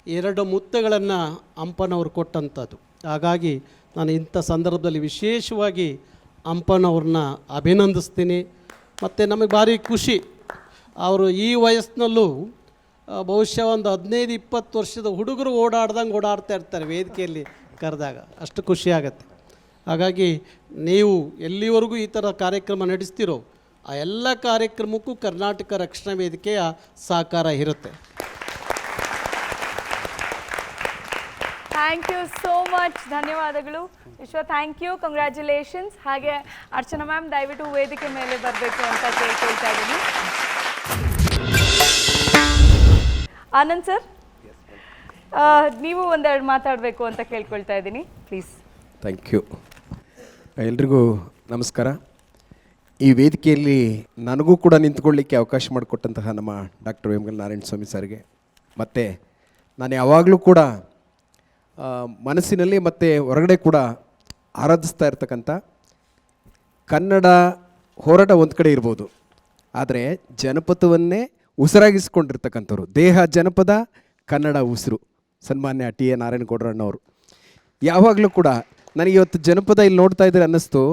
2 ಮುತ್ತುಗಳನ್ನು ಹಂಪನವ್ರು ಕೊಟ್ಟಂಥದ್ದು. ಹಾಗಾಗಿ ನಾನು ಇಂಥ ಸಂದರ್ಭದಲ್ಲಿ ವಿಶೇಷವಾಗಿ ಹಂಪನವ್ರನ್ನ ಅಭಿನಂದಿಸ್ತೀನಿ. ಮತ್ತು ನಮಗೆ ಭಾರಿ ಖುಷಿ, ಅವರು ಈ ವಯಸ್ಸಿನಲ್ಲೂ ಬಹುಶಃ ಒಂದು 15-20 ವರ್ಷದ ಹುಡುಗರು ಓಡಾಡ್ದಂಗೆ ಓಡಾಡ್ತಾ ಇರ್ತಾರೆ ವೇದಿಕೆಯಲ್ಲಿ ಕರೆದಾಗ, ಅಷ್ಟು ಖುಷಿಯಾಗತ್ತೆ. ಹಾಗಾಗಿ ನೀವು ಎಲ್ಲಿವರೆಗೂ ಈ ಥರ ಕಾರ್ಯಕ್ರಮ ನಡೆಸ್ತಿರೋ ಆ ಎಲ್ಲ ಕಾರ್ಯಕ್ರಮಕ್ಕೂ ಕರ್ನಾಟಕ ರಕ್ಷಣಾ ವೇದಿಕೆಯ ಸಹಕಾರ ಇರುತ್ತೆ. ಥ್ಯಾಂಕ್ ಯು ಸೋ ಮಚ್, ಧನ್ಯವಾದಗಳು ವಿಶ್ವ. Thank you, congratulations. ಹಾಗೆ ಅರ್ಚನಾ ಮ್ಯಾಮ್ ದಯವಿಟ್ಟು ವೇದಿಕೆ ಮೇಲೆ ಬರಬೇಕು ಅಂತ ಕೇಳ್ಕೊಳ್ತಾ ಇದ್ದೀನಿ. ಆನಂದ್ ಸರ್, ನೀವು ಒಂದೆರಡು ಮಾತಾಡಬೇಕು ಅಂತ ಕೇಳ್ಕೊಳ್ತಾ ಇದ್ದೀನಿ, ಪ್ಲೀಸ್. Thank you. ಎಲ್ರಿಗೂ ನಮಸ್ಕಾರ. ಈ ವೇದಿಕೆಯಲ್ಲಿ ನನಗೂ ಕೂಡ ನಿಂತ್ಕೊಳ್ಳಿಕ್ಕೆ ಅವಕಾಶ ಮಾಡಿಕೊಟ್ಟಂತಹ ನಮ್ಮ ಡಾಕ್ಟರ್ ವೇಮಗಲ್ ನಾರಾಯಣ ಸ್ವಾಮಿ ಸರ್ಗೆ, ಮತ್ತು ನಾನು ಯಾವಾಗಲೂ ಕೂಡ ಮನಸ್ಸಿನಲ್ಲಿ ಮತ್ತು ಹೊರಗಡೆ ಕೂಡ ಆರಾಧಿಸ್ತಾ ಇರ್ತಕ್ಕಂಥ ಕನ್ನಡ ಹೋರಾಟ ಒಂದು ಕಡೆ ಇರ್ಬೋದು, ಆದರೆ ಜನಪದವನ್ನೇ ಉಸಿರಾಗಿಸ್ಕೊಂಡಿರ್ತಕ್ಕಂಥವ್ರು, ದೇಹ ಜನಪದ ಕನ್ನಡ ಉಸಿರು, ಸನ್ಮಾನ್ಯ ಟಿ ಎ ನಾರಾಯಣಗೌಡರಣ್ಣವರು. ಯಾವಾಗಲೂ ಕೂಡ ನನಗೆ ಇವತ್ತು ಜನಪದ ಇಲ್ಲಿ ನೋಡ್ತಾ ಇದ್ದಾರೆ ಅನ್ನಿಸ್ತು.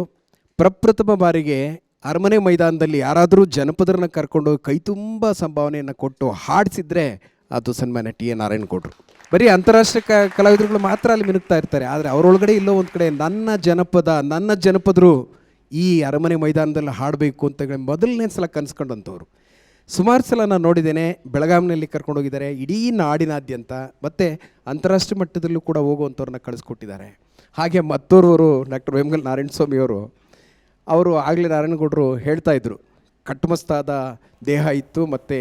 ಪ್ರಪ್ರಥಮ ಬಾರಿಗೆ ಅರಮನೆ ಮೈದಾನದಲ್ಲಿ ಯಾರಾದರೂ ಜನಪದರನ್ನ ಕರ್ಕೊಂಡು ಕೈ ತುಂಬ ಸಂಭಾವನೆಯನ್ನು ಕೊಟ್ಟು ಹಾಡಿಸಿದ್ರೆ ಅದು ಸನ್ಮಾನ್ಯ ಟಿ ಎ ನಾರಾಯಣಗೌಡರು. ಬರೀ ಅಂತಾರಾಷ್ಟ್ರೀಯ ಕಲಾವಿದರುಗಳು ಮಾತ್ರ ಅಲ್ಲಿ ಮಿನುಗ್ತಾ ಇರ್ತಾರೆ, ಆದರೆ ಅವರೊಳಗಡೆ ಇಲ್ಲೋ ಒಂದು ಕಡೆ ನನ್ನ ಜನಪದರು ಈ ಅರಮನೆ ಮೈದಾನದಲ್ಲಿ ಹಾಡಬೇಕು ಅಂತ ಮೊದಲನೇ ಸಲ ಕನ್ಸ್ಕೊಂಡಂಥವ್ರು. ಸುಮಾರು ಸಲ ನಾನು ನೋಡಿದ್ದೇನೆ, ಬೆಳಗಾವಿನಲ್ಲಿ ಕರ್ಕೊಂಡೋಗಿದ್ದಾರೆ, ಇಡೀ ನಾಡಿನಾದ್ಯಂತ ಮತ್ತು ಅಂತಾರಾಷ್ಟ್ರೀಯ ಮಟ್ಟದಲ್ಲೂ ಕೂಡ ಹೋಗುವಂಥವ್ರನ್ನ ಕಳಿಸ್ಕೊಟ್ಟಿದ್ದಾರೆ. ಹಾಗೆ ಮತ್ತೋರ್ವರು ಡಾಕ್ಟರ್ ವೇಮಗಲ್ ನಾರಾಯಣ ಸ್ವಾಮಿಯವರು, ಅವರು ಆಗಲೇ ನಾರಾಯಣಗೌಡರು ಹೇಳ್ತಾಯಿದ್ರು, ಕಟ್ಟುಮಸ್ತಾದ ದೇಹ ಇತ್ತು ಮತ್ತು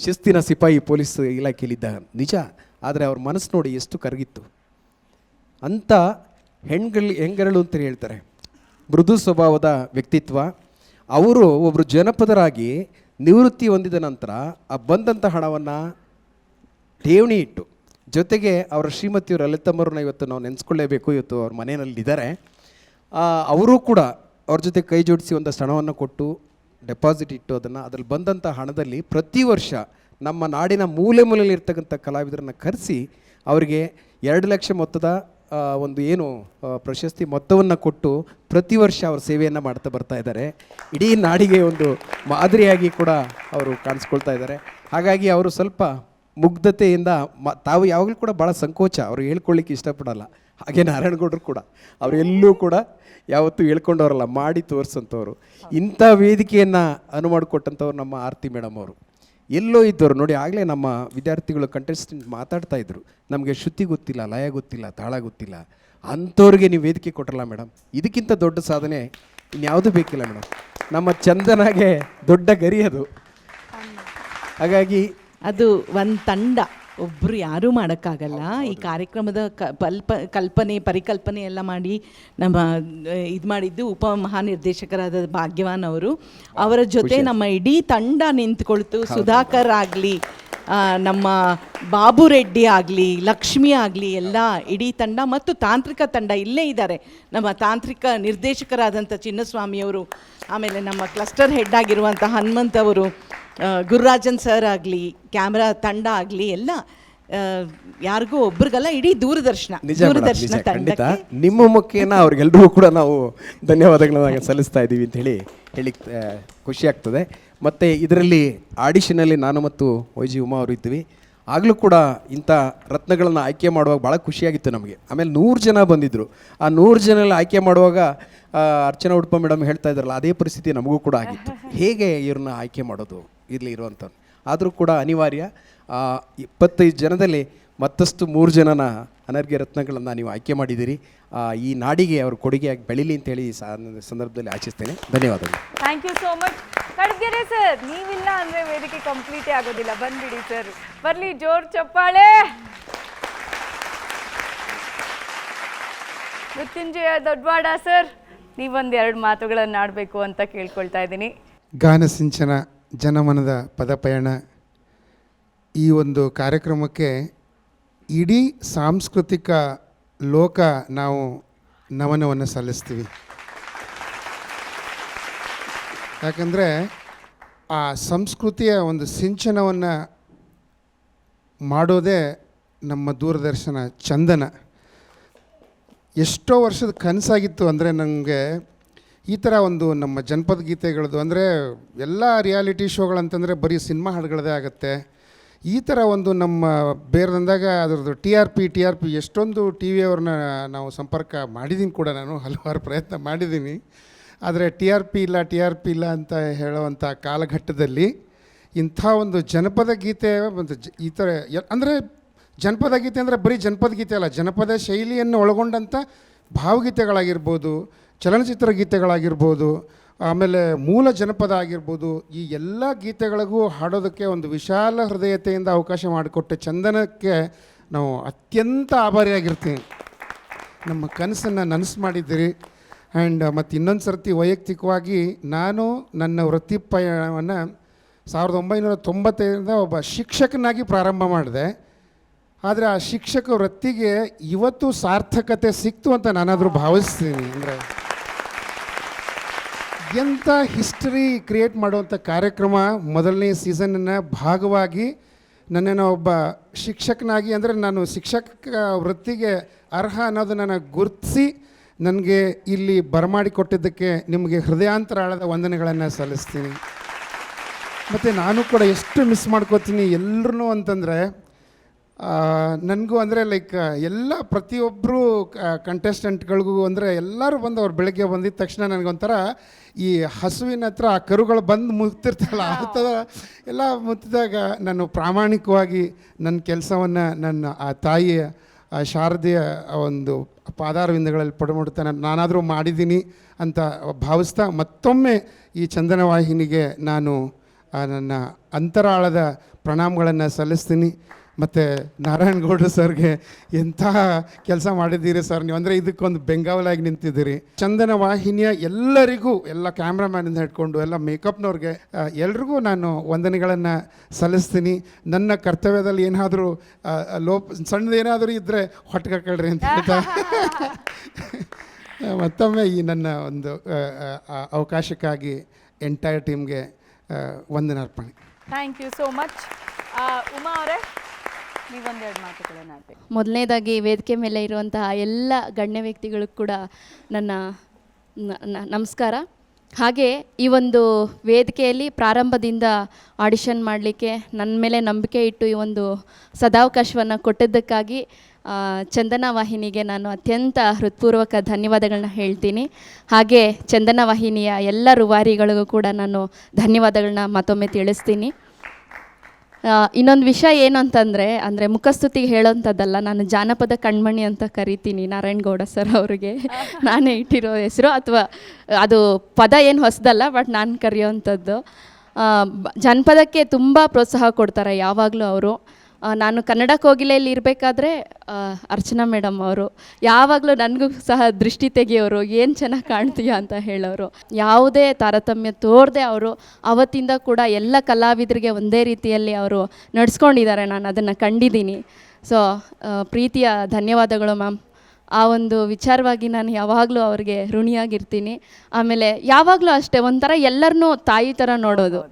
ಶಿಸ್ತಿನ ಸಿಪಾಯಿ ಪೊಲೀಸ್ ಇಲಾಖೆಯಲ್ಲಿದ್ದ ನಿಜ, ಆದರೆ ಅವ್ರ ಮನಸ್ಸು ನೋಡಿ ಎಷ್ಟು ಕರಗಿತ್ತು ಅಂತ. ಹೆಂಗರಳು ಅಂತ ಹೇಳ್ತಾರೆ, ಮೃದು ಸ್ವಭಾವದ ವ್ಯಕ್ತಿತ್ವ. ಅವರು ಒಬ್ಬರು ಜನಪದರಾಗಿ ನಿವೃತ್ತಿ ಹೊಂದಿದ ನಂತರ ಆ ಬಂದಂಥ ಹಣವನ್ನು ಠೇವಣಿ ಇಟ್ಟು, ಜೊತೆಗೆ ಅವರ ಶ್ರೀಮತಿಯವರು ಲಲಿತಮ್ಮವ್ರನ್ನ ಇವತ್ತು ನಾವು ನೆನೆಸ್ಕೊಳ್ಳೇಬೇಕು. ಇವತ್ತು ಅವ್ರ ಮನೆಯಲ್ಲಿದ್ದಾರೆ. ಅವರು ಕೂಡ ಅವ್ರ ಜೊತೆ ಕೈ ಜೋಡಿಸಿ ಒಂದಷ್ಟು ಹಣವನ್ನು ಕೊಟ್ಟು ಡೆಪಾಸಿಟ್ ಇಟ್ಟು ಅದರಲ್ಲಿ ಬಂದಂಥ ಹಣದಲ್ಲಿ ಪ್ರತಿ ವರ್ಷ ನಮ್ಮ ನಾಡಿನ ಮೂಲೆ ಮೂಲೆಯಲ್ಲಿರ್ತಕ್ಕಂಥ ಕಲಾವಿದರನ್ನು ಕರೆಸಿ ಅವರಿಗೆ 2 ಲಕ್ಷ ಮೊತ್ತದ ಪ್ರಶಸ್ತಿ ಮೊತ್ತವನ್ನು ಕೊಟ್ಟು ಪ್ರತಿ ವರ್ಷ ಅವರು ಸೇವೆಯನ್ನು ಮಾಡ್ತಾ ಬರ್ತಾ ಇದ್ದಾರೆ. ಇಡೀ ನಾಡಿಗೆ ಒಂದು ಮಾದರಿಯಾಗಿ ಕೂಡ ಅವರು ಕಾಣಿಸ್ಕೊಳ್ತಾ ಇದ್ದಾರೆ. ಹಾಗಾಗಿ ಅವರು ಸ್ವಲ್ಪ ಮುಗ್ಧತೆಯಿಂದ ತಾವು ಯಾವಾಗಲೂ ಕೂಡ ಭಾಳ ಸಂಕೋಚ, ಅವರು ಹೇಳ್ಕೊಳ್ಳಿಕ್ಕೆ ಇಷ್ಟಪಡಲ್ಲ. ಹಾಗೆ ನಾರಾಯಣಗೌಡರು ಕೂಡ ಅವರೆಲ್ಲೂ ಕೂಡ ಯಾವತ್ತೂ ಹೇಳ್ಕೊಂಡವರಲ್ಲ, ಮಾಡಿ ತೋರಿಸಂಥವ್ರು. ಇಂಥ ವೇದಿಕೆಯನ್ನು ಅನುಮಾಡಿಕೊಟ್ಟಂಥವ್ರು ನಮ್ಮ ಆರತಿ ಮೇಡಮ್ ಅವರು. ಎಲ್ಲೋ ಇದ್ದವರು ನೋಡಿ, ಆಗಲೇ ನಮ್ಮ ವಿದ್ಯಾರ್ಥಿಗಳು ಕಂಟೆಸ್ಟೆಂಟ್ ಮಾತಾಡ್ತಾ ಇದ್ರು, ನಮಗೆ ಶ್ರುತಿ ಗೊತ್ತಿಲ್ಲ, ಲಯ ಗೊತ್ತಿಲ್ಲ, ತಾಳ ಗೊತ್ತಿಲ್ಲ, ಅಂಥವ್ರಿಗೆ ನೀವು ವೇದಿಕೆ ಕೊಟ್ಟರಲ್ಲ ಮೇಡಮ್. ಇದಕ್ಕಿಂತ ದೊಡ್ಡ ಸಾಧನೆ ಇನ್ಯಾವುದೂ ಬೇಕಿಲ್ಲ ಮೇಡಮ್. ನಮ್ಮ ಚಂದನಾಗೆ ದೊಡ್ಡ ಗರಿ ಅದು. ಹಾಗಾಗಿ ಅದು ಒಂದು ತಂಡ, ಒಬ್ಬರು ಯಾರೂ ಮಾಡೋಕ್ಕಾಗಲ್ಲ. ಈ ಕಾರ್ಯಕ್ರಮದ ಕಲ್ಪನೆ ಪರಿಕಲ್ಪನೆ ಎಲ್ಲ ಮಾಡಿ ನಮ್ಮ ಇದು ಮಾಡಿದ್ದು ಉಪಮಹಾನಿರ್ದೇಶಕರಾದ ಭಾಗ್ಯವಾನ್ ಅವರು. ಅವರ ಜೊತೆ ನಮ್ಮ ಇಡೀ ತಂಡ ನಿಂತ್ಕೊಳ್ತು. ಸುಧಾಕರ್ ಆಗಲಿ, ನಮ್ಮ ಬಾಬು ರೆಡ್ಡಿ ಆಗಲಿ, ಲಕ್ಷ್ಮಿ ಆಗಲಿ, ಎಲ್ಲ ಇಡೀ ತಂಡ ಮತ್ತು ತಾಂತ್ರಿಕ ತಂಡ ಇಲ್ಲೇ ಇದ್ದಾರೆ. ನಮ್ಮ ತಾಂತ್ರಿಕ ನಿರ್ದೇಶಕರಾದಂಥ ಚಿನ್ನಸ್ವಾಮಿಯವರು, ಆಮೇಲೆ ನಮ್ಮ ಕ್ಲಸ್ಟರ್ ಹೆಡ್ ಆಗಿರುವಂಥ ಹನುಮಂತ್ ಅವರು, ಗುರುರಾಜನ್ ಸರ್ ಆಗಲಿ, ಕ್ಯಾಮ್ರಾ ತಂಡ ಆಗಲಿ, ಎಲ್ಲ ಯಾರಿಗೂ ಒಬ್ರಿಗಲ್ಲ, ಇಡೀ ದೂರದರ್ಶನ ಖಂಡಿತ ತಂಡಕ್ಕೆ ನಿಮ್ಮ ಮುಖೇನ ಅವ್ರಿಗೆಲ್ರಿಗೂ ಕೂಡ ನಾವು ಧನ್ಯವಾದಗಳನ್ನ ಸಲ್ಲಿಸ್ತಾ ಇದ್ದೀವಿ ಅಂತ ಹೇಳಿ ಖುಷಿ ಆಗ್ತದೆ. ಮತ್ತು ಇದರಲ್ಲಿ ಆಡಿಷನಲ್ಲಿ ನಾನು ಮತ್ತು ವೈಜಿ ಉಮಾ ಅವರು ಇದ್ದೀವಿ. ಆಗಲೂ ಕೂಡ ಇಂಥ ರತ್ನಗಳನ್ನು ಆಯ್ಕೆ ಮಾಡುವಾಗ ಭಾಳ ಖುಷಿಯಾಗಿತ್ತು ನಮಗೆ. ಆಮೇಲೆ 100 ಜನ ಬಂದಿದ್ದರು. ಆ 100 ಜನಲ್ಲಿ ಆಯ್ಕೆ ಮಾಡುವಾಗ ಅರ್ಚನಾ ಉಡುಪ ಮೇಡಮ್ ಹೇಳ್ತಾ ಇದ್ದಾರಲ್ಲ, ಅದೇ ಪರಿಸ್ಥಿತಿ ನಮಗೂ ಕೂಡ ಆಗಿತ್ತು. ಹೇಗೆ ಇವ್ರನ್ನ ಆಯ್ಕೆ ಮಾಡೋದು ಇಲ್ಲಿ ಇರುವಂಥದ್ದು. ಆದರೂ ಕೂಡ ಅನಿವಾರ್ಯ. 25 ಜನದಲ್ಲಿ ಮತ್ತಷ್ಟು 3 ಜನನ ಅನರ್ಘ್ಯ ರತ್ನಗಳನ್ನು ನೀವು ಆಯ್ಕೆ ಮಾಡಿದ್ದೀರಿ. ಈ ನಾಡಿಗೆ ಅವರು ಕೊಡುಗೆಯಾಗಿ ಬೆಳೀಲಿ ಅಂತೇಳಿ ಸಂದರ್ಭದಲ್ಲಿ ಆಶಿಸ್ತೇನೆ. ಧನ್ಯವಾದಗಳು. Thank you so much. Kadgere sir, ನೀವಿಲ್ಲ ಅಂದರೆ ವೇದಿಕೆ ಕಂಪ್ಲೀಟೇ ಆಗೋದಿಲ್ಲ. ಬಂದ್ಬಿಡಿ ಸರ್, ಬರಲಿ, ಜೋರ್ ಚಪ್ಪಾಳೆ. ಮೃತ್ಯುಂಜಯ ದೊಡ್ಡವಾಡ ಸರ್, ನೀವೊಂದೆರಡು ಮಾತುಗಳನ್ನು ಆಡಬೇಕು ಅಂತ ಕೇಳ್ಕೊಳ್ತಾ ಇದ್ದೀನಿ. ಗಾನಸಿಂಚನ ಜನಮನದ ಪದಪಯಣ ಈ ಒಂದು ಕಾರ್ಯಕ್ರಮಕ್ಕೆ ಇಡೀ ಸಾಂಸ್ಕೃತಿಕ ಲೋಕ ನಾವು ನಮನವನ್ನು ಸಲ್ಲಿಸ್ತೀವಿ. ಯಾಕಂದರೆ ಆ ಸಂಸ್ಕೃತಿಯ ಒಂದು ಸಿಂಚನವನ್ನು ಮಾಡೋದೇ ನಮ್ಮ ದೂರದರ್ಶನ ಚಂದನ. ಎಷ್ಟೋ ವರ್ಷದ ಕನಸಾಗಿತ್ತು. ಅಂದರೆ ನನಗೆ ಈ ಥರ ಒಂದು ನಮ್ಮ ಜನಪದ ಗೀತೆಗಳದ್ದು, ಅಂದರೆ ಎಲ್ಲ ರಿಯಾಲಿಟಿ ಶೋಗಳಂತಂದರೆ ಬರೀ ಸಿನಿಮಾ ಹಾಡುಗಳದೇ ಆಗುತ್ತೆ. ಈ ಥರ ಒಂದು ನಮ್ಮ ಬೇರೆದಂದಾಗ ಅದರದ್ದು ಟಿ ಆರ್ ಪಿ ಎಷ್ಟೊಂದು ಟಿ ವಿಯವ್ರನ್ನ ನಾವು ಸಂಪರ್ಕ ಮಾಡಿದ್ದೀನಿ ಕೂಡ, ನಾನು ಹಲವಾರು ಪ್ರಯತ್ನ ಮಾಡಿದ್ದೀನಿ. ಆದರೆ ಟಿ ಆರ್ ಪಿ ಇಲ್ಲ ಅಂತ ಹೇಳುವಂಥ ಕಾಲಘಟ್ಟದಲ್ಲಿ ಇಂಥ ಒಂದು ಜನಪದ ಗೀತೆ ಒಂದು ಈ ಥರ ಅಂದರೆ ಜನಪದ ಗೀತೆ ಅಂದರೆ ಬರೀ ಜನಪದ ಗೀತೆ ಅಲ್ಲ, ಜನಪದ ಶೈಲಿಯನ್ನು ಒಳಗೊಂಡಂಥ ಭಾವಗೀತೆಗಳಾಗಿರ್ಬೋದು, ಚಲನಚಿತ್ರ ಗೀತೆಗಳಾಗಿರ್ಬೋದು, ಆಮೇಲೆ ಮೂಲ ಜನಪದ ಆಗಿರ್ಬೋದು, ಈ ಎಲ್ಲ ಗೀತೆಗಳಿಗೂ ಹಾಡೋದಕ್ಕೆ ಒಂದು ವಿಶಾಲ ಹೃದಯತೆಯಿಂದ ಅವಕಾಶ ಮಾಡಿಕೊಟ್ಟೆ ಚಂದನಕ್ಕೆ ನಾವು ಅತ್ಯಂತ ಆಭಾರಿಯಾಗಿರ್ತೀವಿ. ನಮ್ಮ ಕನಸನ್ನು ನನಸು ಮಾಡಿದ್ದೀರಿ. ಆ್ಯಂಡ್ ಮತ್ತು ಇನ್ನೊಂದು ಸರ್ತಿ ವೈಯಕ್ತಿಕವಾಗಿ ನಾನು ನನ್ನ ವೃತ್ತಿ ಪಯಣವನ್ನು 1995 ಒಬ್ಬ ಶಿಕ್ಷಕನಾಗಿ ಪ್ರಾರಂಭ ಮಾಡಿದೆ. ಆದರೆ ಆ ಶಿಕ್ಷಕ ವೃತ್ತಿಗೆ ಇವತ್ತು ಸಾರ್ಥಕತೆ ಸಿಕ್ತು ಅಂತ ನಾನಾದರೂ ಭಾವಿಸ್ತೀನಿ. ಅಂದರೆ ಎಂಥ ಹಿಸ್ಟರಿ ಕ್ರಿಯೇಟ್ ಮಾಡುವಂಥ ಕಾರ್ಯಕ್ರಮ. ಮೊದಲನೇ ಸೀಸನ್ನ ಭಾಗವಾಗಿ ನನ್ನನ್ನು ಒಬ್ಬ ಶಿಕ್ಷಕನಾಗಿ, ಅಂದರೆ ನಾನು ಶಿಕ್ಷಕ ವೃತ್ತಿಗೆ ಅರ್ಹ ಅನ್ನೋದನ್ನು ಗುರುತಿಸಿ ನನಗೆ ಇಲ್ಲಿ ಬರಮಾಡಿಕೊಟ್ಟಿದ್ದಕ್ಕೆ ನಿಮಗೆ ಹೃದಯಾಂತರಾಳದ ವಂದನೆಗಳನ್ನು ಸಲ್ಲಿಸ್ತೀನಿ. ಮತ್ತು ನಾನು ಕೂಡ ಎಷ್ಟು ಮಿಸ್ ಮಾಡ್ಕೋತೀನಿ ಎಲ್ಲರೂ ಅಂತಂದರೆ, ನನಗೂ ಅಂದರೆ ಲೈಕ್ ಎಲ್ಲ ಪ್ರತಿಯೊಬ್ಬರು ಕಂಟೆಸ್ಟೆಂಟ್ಗಳಿಗೂ ಅಂದರೆ ಎಲ್ಲರೂ ಬಂದು ಅವ್ರು ಬೆಳಗ್ಗೆ ಬಂದಿದ್ದ ತಕ್ಷಣ ನನಗೊಂಥರ ಈ ಹಸುವಿನ ಹತ್ರ ಆ ಕರುಗಳು ಬಂದು ಮುಗ್ತಿರ್ತಾರಲ್ಲ ಆ ಥರ ಎಲ್ಲ ಮುತ್ತಿದಾಗ ನಾನು ಪ್ರಾಮಾಣಿಕವಾಗಿ ನನ್ನ ಕೆಲಸವನ್ನು ನನ್ನ ಆ ತಾಯಿಯ ಆ ಶಾರದೆಯ ಒಂದು ಪಾದಾರವಿಂದಗಳಲ್ಲಿ ಪಡಮುಡ್ತಾ ನಾನಾದರೂ ಮಾಡಿದ್ದೀನಿ ಅಂತ ಭಾವಿಸ್ತಾ ಮತ್ತೊಮ್ಮೆ ಈ ಚಂದನ ವಾಹಿನಿಗೆ ನಾನು ನನ್ನ ಅಂತರಾಳದ ಪ್ರಣಾಮಗಳನ್ನು ಸಲ್ಲಿಸ್ತೀನಿ. ಮತ್ತು ನಾರಾಯಣಗೌಡ್ರು ಸರ್ಗೆ ಎಂತಹ ಕೆಲಸ ಮಾಡಿದ್ದೀರಿ ಸರ್ ನೀವು, ಅಂದರೆ ಇದಕ್ಕೊಂದು ಬೆಂಗಾವಲಾಗಿ ನಿಂತಿದ್ದೀರಿ. ಚಂದನ ವಾಹಿನಿಯ ಎಲ್ಲರಿಗೂ, ಎಲ್ಲ ಕ್ಯಾಮ್ರಾಮ್ಯಾನಿಂದ ಹಿಡ್ಕೊಂಡು ಎಲ್ಲ ಮೇಕಪ್ನವ್ರಿಗೆ ಎಲ್ರಿಗೂ ನಾನು ವಂದನೆಗಳನ್ನು ಸಲ್ಲಿಸ್ತೀನಿ. ನನ್ನ ಕರ್ತವ್ಯದಲ್ಲಿ ಏನಾದರೂ ಸಣ್ಣದೇನಾದರೂ ಇದ್ದರೆ ಹೊಟ್ಟೆಕಳ್ರಿ ಅಂತ ಹೇಳ್ತಾ ಮತ್ತೊಮ್ಮೆ ಈ ನನ್ನ ಒಂದು ಅವಕಾಶಕ್ಕಾಗಿ ಎಂಟೈರ್ ಟೀಮ್ಗೆ ವಂದನಾರ್ಪಣೆ. Thank you so much. Uma ಅವರೇ, ನೀವೊಂದೆರಡು ಮಾತುಗಳನ್ನು ಆಡಬೇಕು. ಮೊದಲನೇದಾಗಿ ವೇದಿಕೆ ಮೇಲೆ ಇರುವಂತಹ ಎಲ್ಲ ಗಣ್ಯ ವ್ಯಕ್ತಿಗಳಿಗೂ ಕೂಡ ನನ್ನ ನಮಸ್ಕಾರ. ಹಾಗೆ ಈ ಒಂದು ವೇದಿಕೆಯಲ್ಲಿ ಪ್ರಾರಂಭದಿಂದ ಆಡಿಷನ್ ಮಾಡಲಿಕ್ಕೆ ನನ್ನ ಮೇಲೆ ನಂಬಿಕೆ ಇಟ್ಟು ಈ ಒಂದು ಸದಾವಕಾಶವನ್ನು ಕೊಟ್ಟಿದ್ದಕ್ಕಾಗಿ ಚಂದನ ವಾಹಿನಿಗೆ ನಾನು ಅತ್ಯಂತ ಹೃತ್ಪೂರ್ವಕ ಧನ್ಯವಾದಗಳನ್ನ ಹೇಳ್ತೀನಿ. ಹಾಗೆ ಚಂದನ ವಾಹಿನಿಯ ಎಲ್ಲ ರೂವಾರಿಗಳಿಗೂ ಕೂಡ ನಾನು ಧನ್ಯವಾದಗಳನ್ನ ಮತ್ತೊಮ್ಮೆ ತಿಳಿಸ್ತೀನಿ. ಇನ್ನೊಂದು ವಿಷಯ ಏನು ಅಂತಂದರೆ ಮುಖಸ್ತುತಿಗೆ ಹೇಳೋಂಥದ್ದಲ್ಲ, ನಾನು ಜಾನಪದ ಕಣ್ಮಣಿ ಅಂತ ಕರಿತೀನಿ ನಾರಾಯಣಗೌಡ ಸರ್ ಅವರಿಗೆ. ನಾನೇ ಇಟ್ಟಿರೋ ಹೆಸರು, ಅಥವಾ ಅದು ಪದ ಏನು ಹೊಸದಲ್ಲ, ಬಟ್ ನಾನು ಕರೆಯೋವಂಥದ್ದು. ಜನಪದಕ್ಕೆ ತುಂಬ ಪ್ರೋತ್ಸಾಹ ಕೊಡ್ತಾರೆ ಯಾವಾಗಲೂ ಅವರು. ನಾನು ಕನ್ನಡ ಕೋಗಿಲೆಯಲ್ಲಿ ಇರಬೇಕಾದ್ರೆ ಅರ್ಚನಾ ಮೇಡಮ್ ಅವರು ಯಾವಾಗಲೂ ನನಗೂ ಸಹ ದೃಷ್ಟಿ ತೆಗೆಯೋರು, ಏನು ಚೆನ್ನಾಗಿ ಕಾಣ್ತೀಯ ಅಂತ ಹೇಳೋರು. ಯಾವುದೇ ತಾರತಮ್ಯ ತೋರದೆ ಅವರು ಅವತ್ತಿಂದ ಕೂಡ ಎಲ್ಲ ಕಲಾವಿದರಿಗೆ ಒಂದೇ ರೀತಿಯಲ್ಲಿ ಅವರು ನಡೆಸ್ಕೊಂಡಿದ್ದಾರೆ. ನಾನು ಅದನ್ನು ಕಂಡಿದ್ದೀನಿ. ಸೊ ಪ್ರೀತಿಯ ಧನ್ಯವಾದಗಳು ಮ್ಯಾಮ್. ಆ ಒಂದು ವಿಚಾರವಾಗಿ ನಾನು ಯಾವಾಗಲೂ ಅವ್ರಿಗೆ ಋಣಿಯಾಗಿರ್ತೀನಿ. ಆಮೇಲೆ ಯಾವಾಗಲೂ ಅಷ್ಟೇ ಒಂಥರ ಎಲ್ಲರನ್ನೂ ತಾಯಿ ಥರ ನೋಡೋದು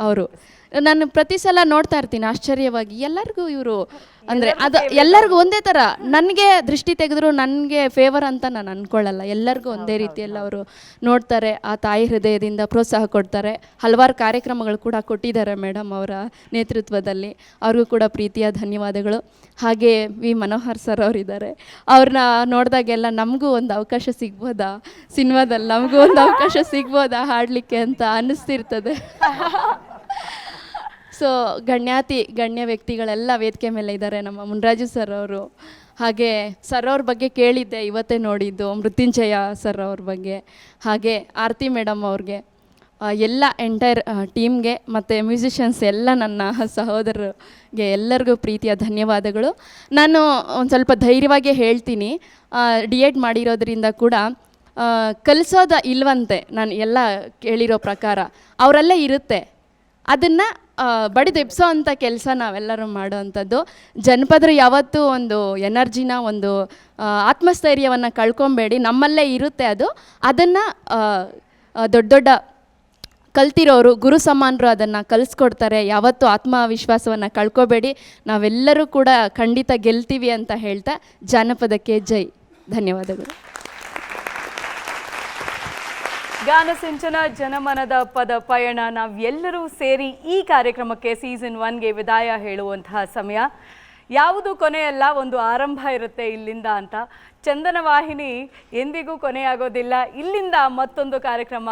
ಅವರು. ನಾನು ಪ್ರತಿ ಸಲ ನೋಡ್ತಾ ಇರ್ತೀನಿ ಆಶ್ಚರ್ಯವಾಗಿ, ಎಲ್ಲರಿಗೂ ಇವರು ಅಂದರೆ ಅದು ಎಲ್ಲರಿಗೂ ಒಂದೇ ಥರ. ನನಗೆ ದೃಷ್ಟಿ ತೆಗೆದ್ರು ನನಗೆ ಫೇವರ್ ಅಂತ ನಾನು ಅಂದ್ಕೊಳ್ಳಲ್ಲ, ಎಲ್ಲರಿಗೂ ಒಂದೇ ರೀತಿಯಲ್ಲಿ ಅವರು ನೋಡ್ತಾರೆ. ಆ ತಾಯಿ ಹೃದಯದಿಂದ ಪ್ರೋತ್ಸಾಹ ಕೊಡ್ತಾರೆ. ಹಲವಾರು ಕಾರ್ಯಕ್ರಮಗಳು ಕೂಡ ಕೊಟ್ಟಿದ್ದಾರೆ ಮೇಡಮ್ ಅವರ ನೇತೃತ್ವದಲ್ಲಿ. ಅವ್ರಿಗೂ ಕೂಡ ಪ್ರೀತಿಯ ಧನ್ಯವಾದಗಳು. ಹಾಗೆ ವಿ ಮನೋಹರ್ ಸರ್ ಅವರಿದ್ದಾರೆ, ಅವ್ರನ್ನ ನೋಡಿದಾಗೆಲ್ಲ ನಮಗೂ ಒಂದು ಅವಕಾಶ ಸಿಗ್ಬೋದಾ ಸಿನಿಮಾದಲ್ಲಿ, ನಮಗೂ ಒಂದು ಅವಕಾಶ ಸಿಗ್ಬೋದಾ ಹಾಡಲಿಕ್ಕೆ ಅಂತ ಅನ್ನಿಸ್ತಿರ್ತದೆ. ಸೊ ಗಣ್ಯ ವ್ಯಕ್ತಿಗಳೆಲ್ಲ ವೇದಿಕೆ ಮೇಲೆ ಇದ್ದಾರೆ. ನಮ್ಮ ಮುನ್ರಾಜು ಸರ್ ಅವರು, ಹಾಗೆ ಸರ್ ಅವ್ರ ಬಗ್ಗೆ ಕೇಳಿದ್ದೆ, ಇವತ್ತೇ ನೋಡಿದ್ದು ಮೃತ್ಯುಂಜಯ ಸರ್ ಅವ್ರ ಬಗ್ಗೆ, ಹಾಗೆ ಆರತಿ ಮೇಡಮ್ ಅವ್ರಿಗೆ, ಎಲ್ಲ ಎಂಟೈರ್ ಟೀಮ್ಗೆ ಮತ್ತು ಮ್ಯೂಸಿಷಿಯನ್ಸ್ ಎಲ್ಲ ನನ್ನ ಸಹೋದರರಿಗೆ ಎಲ್ಲರಿಗೂ ಪ್ರೀತಿಯ ಧನ್ಯವಾದಗಳು. ನಾನು ಒಂದು ಸ್ವಲ್ಪ ಧೈರ್ಯವಾಗಿ ಹೇಳ್ತೀನಿ, ಡಿ.ಎಡ್ ಮಾಡಿರೋದ್ರಿಂದ ಕೂಡ ಕಲಿಸೋದ ಇಲ್ವಂತೆ ನಾನು ಎಲ್ಲ ಕೇಳಿರೋ ಪ್ರಕಾರ, ಅವರಲ್ಲೇ ಇರುತ್ತೆ. ಅದನ್ನು ಬಡಿದೆಬ್ಸೋ ಅಂಥ ಕೆಲಸ ನಾವೆಲ್ಲರೂ ಮಾಡೋವಂಥದ್ದು. ಜನಪದರು ಯಾವತ್ತೂ ಒಂದು ಎನರ್ಜಿನ, ಒಂದು ಆತ್ಮಸ್ಥೈರ್ಯವನ್ನು ಕಳ್ಕೊಬೇಡಿ, ನಮ್ಮಲ್ಲೇ ಇರುತ್ತೆ ಅದು. ಅದನ್ನು ದೊಡ್ಡ ಕಲ್ತಿರೋರು, ಗುರು ಸಮಾನರು ಅದನ್ನು ಕಲಿಸ್ಕೊಡ್ತಾರೆ. ಯಾವತ್ತೂ ಆತ್ಮವಿಶ್ವಾಸವನ್ನು ಕಳ್ಕೊಬೇಡಿ. ನಾವೆಲ್ಲರೂ ಕೂಡ ಖಂಡಿತ ಗೆಲ್ತೀವಿ ಅಂತ ಹೇಳ್ತಾ ಜಾನಪದಕ್ಕೆ ಜೈ. ಧನ್ಯವಾದಗಳು. ಗಾನಸಿಂಚನ ಜನಮನದ ಪದ ಪಯಣ, ನಾವೆಲ್ಲರೂ ಸೇರಿ ಈ ಕಾರ್ಯಕ್ರಮಕ್ಕೆ ಸೀಸನ್ 1ಗೆ ವಿದಾಯ ಹೇಳುವಂತಹ ಸಮಯ. ಯಾವುದು ಕೊನೆಯಲ್ಲ, ಒಂದು ಆರಂಭ ಇರುತ್ತೆ ಇಲ್ಲಿಂದ ಅಂತ. ಚಂದನ ವಾಹಿನಿ ಎಂದಿಗೂ ಕೊನೆಯಾಗೋದಿಲ್ಲ. ಇಲ್ಲಿಂದ ಮತ್ತೊಂದು ಕಾರ್ಯಕ್ರಮ,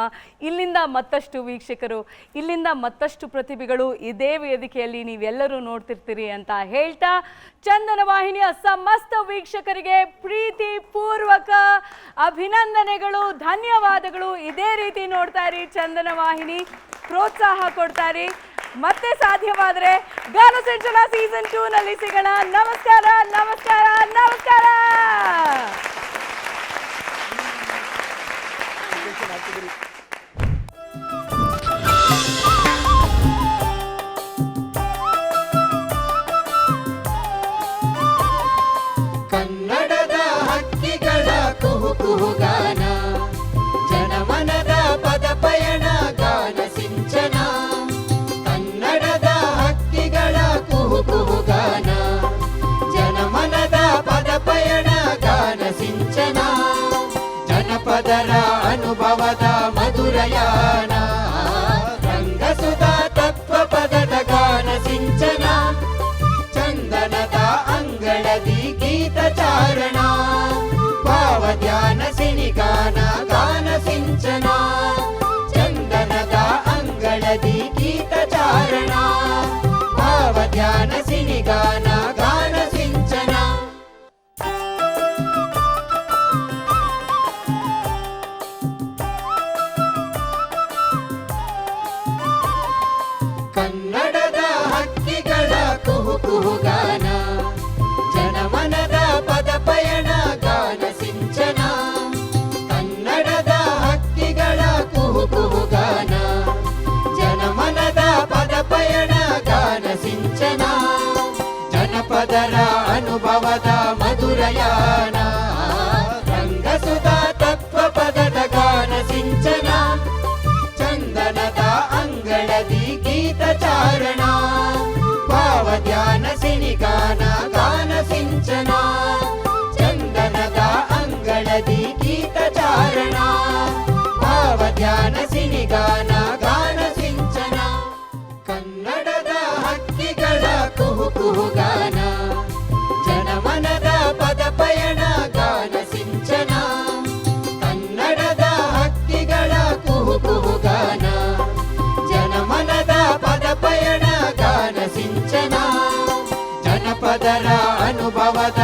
ಇಲ್ಲಿಂದ ಮತ್ತಷ್ಟು ವೀಕ್ಷಕರು, ಇಲ್ಲಿಂದ ಮತ್ತಷ್ಟು ಪ್ರತಿಭೆಗಳು ಇದೇ ವೇದಿಕೆಯಲ್ಲಿ ನೀವೆಲ್ಲರೂ ನೋಡ್ತಿರ್ತೀರಿ ಅಂತ ಹೇಳ್ತಾ, ಚಂದನ ವಾಹಿನಿಯ ಸಮಸ್ತ ವೀಕ್ಷಕರಿಗೆ ಪ್ರೀತಿ ಪೂರ್ವಕ ಅಭಿನಂದನೆಗಳು, ಧನ್ಯವಾದಗಳು. ಇದೇ ರೀತಿ ನೋಡ್ತಾ ಇರಿ ಚಂದನ ವಾಹಿನಿ, ಪ್ರೋತ್ಸಾಹ ಕೊಡ್ತಾ ಇರಿ. ಮತ್ತೆ ಸಾಧ್ಯವಾದರೆ ಗಾನಸಿಂಚನ ಸೀಸನ್ 2ನಲ್ಲಿ ಸಿಗೋಣ. ನಮಸ್ಕಾರ, ನಮಸ್ಕಾರ, ನಮಸ್ಕಾರ. ಕನ್ನಡದ ಹಕ್ಕಿಗಳ ಕುಹು ಕುಹು ಗಾನ, ಜನಮನದ ಪದ ಪಯಣ ಗಾನ ಸಿಂಚನ. ಕನ್ನಡದ ಹಕ್ಕಿಗಳ ಕುಹು ಕುಹು ಗಾನ, ಜನಮನದ ಪದ ಪಯಣ ಗಾನ ಸಿಂಚನ. ಜನಪದರ ಅನುಭವದ ಮಧುರಯಾನ, ರಂಗಸುಧಾ ತತ್ವ ಪದದ ಗಾನ ಸಿಂಚನ. ಚಂದನದ ಅಂಗಳದಿ ಗೀತ ಚಾರಣ, ಭಾವ ಧ್ಯಾನ ಸಿನಿಗಾನ ಗಾನ ಸಿಂಚನ. ಚಂದನದ ಅಂಗಳದಿ ಗೀತ ಚಾರಣ, ಭಾವ ಧ್ಯಾನ ಸಿನಿಗಾನ ಗಾನ ಸಿಂಚನ. ಕನ್ನಡದ ಹಕ್ಕಿಗಳ ಕುಹು ಕುಹು ಗಾನ, ಜನಮನದ ಪದ ಪಯಣ ಗಾನ ಸಿಂಚನ. ಕನ್ನಡದ ಹಕ್ಕಿಗಳ ಕುಹು ಕುಹು ಗಾನ, ಜನಮನದ ಪದ ಪಯಣ ಗಾನ ಸಿಂಚನ. ಜನಪದರ ಅನುಭವದ ಮಧುರಯಾನ, ರಂಗಸುಧಾ ತತ್ವ ಪದದ ಗಾನ ಸಿಂಚನ. ಚಂದನದ ಅಂಗಳದಿ ಗೀತ ಚಾರಣ, ಭಾವ ಧ್ಯಾನ ಸಿನಿಗಾನ ಗಾನ ಸಿಂಚನ. ಚಂದನದ ಅಂಗಳದಿ ಗೀತ ಚಾರಣ, ಭಾವ ಧ್ಯಾನ ಸಿನಿಗಾನ ಗಾನ ಸಿಂಚನ. ಕನ್ನಡದ ಹಕ್ಕಿಗಳ ಕುಹು ಕುಹು ಗಾನ, ಜನಮನದ ಪದ ಪಯಣ ಗಾನ ಸಿಂಚನ. ಕನ್ನಡದ ಹಕ್ಕಿಗಳ ಕುಹು ಕುಹು ಗಾನ, ಜನಮನದ ಪದ ಪಯಣ ಗಾನ ಸಿಂಚನ. ಅದರ ಅನುಭವದ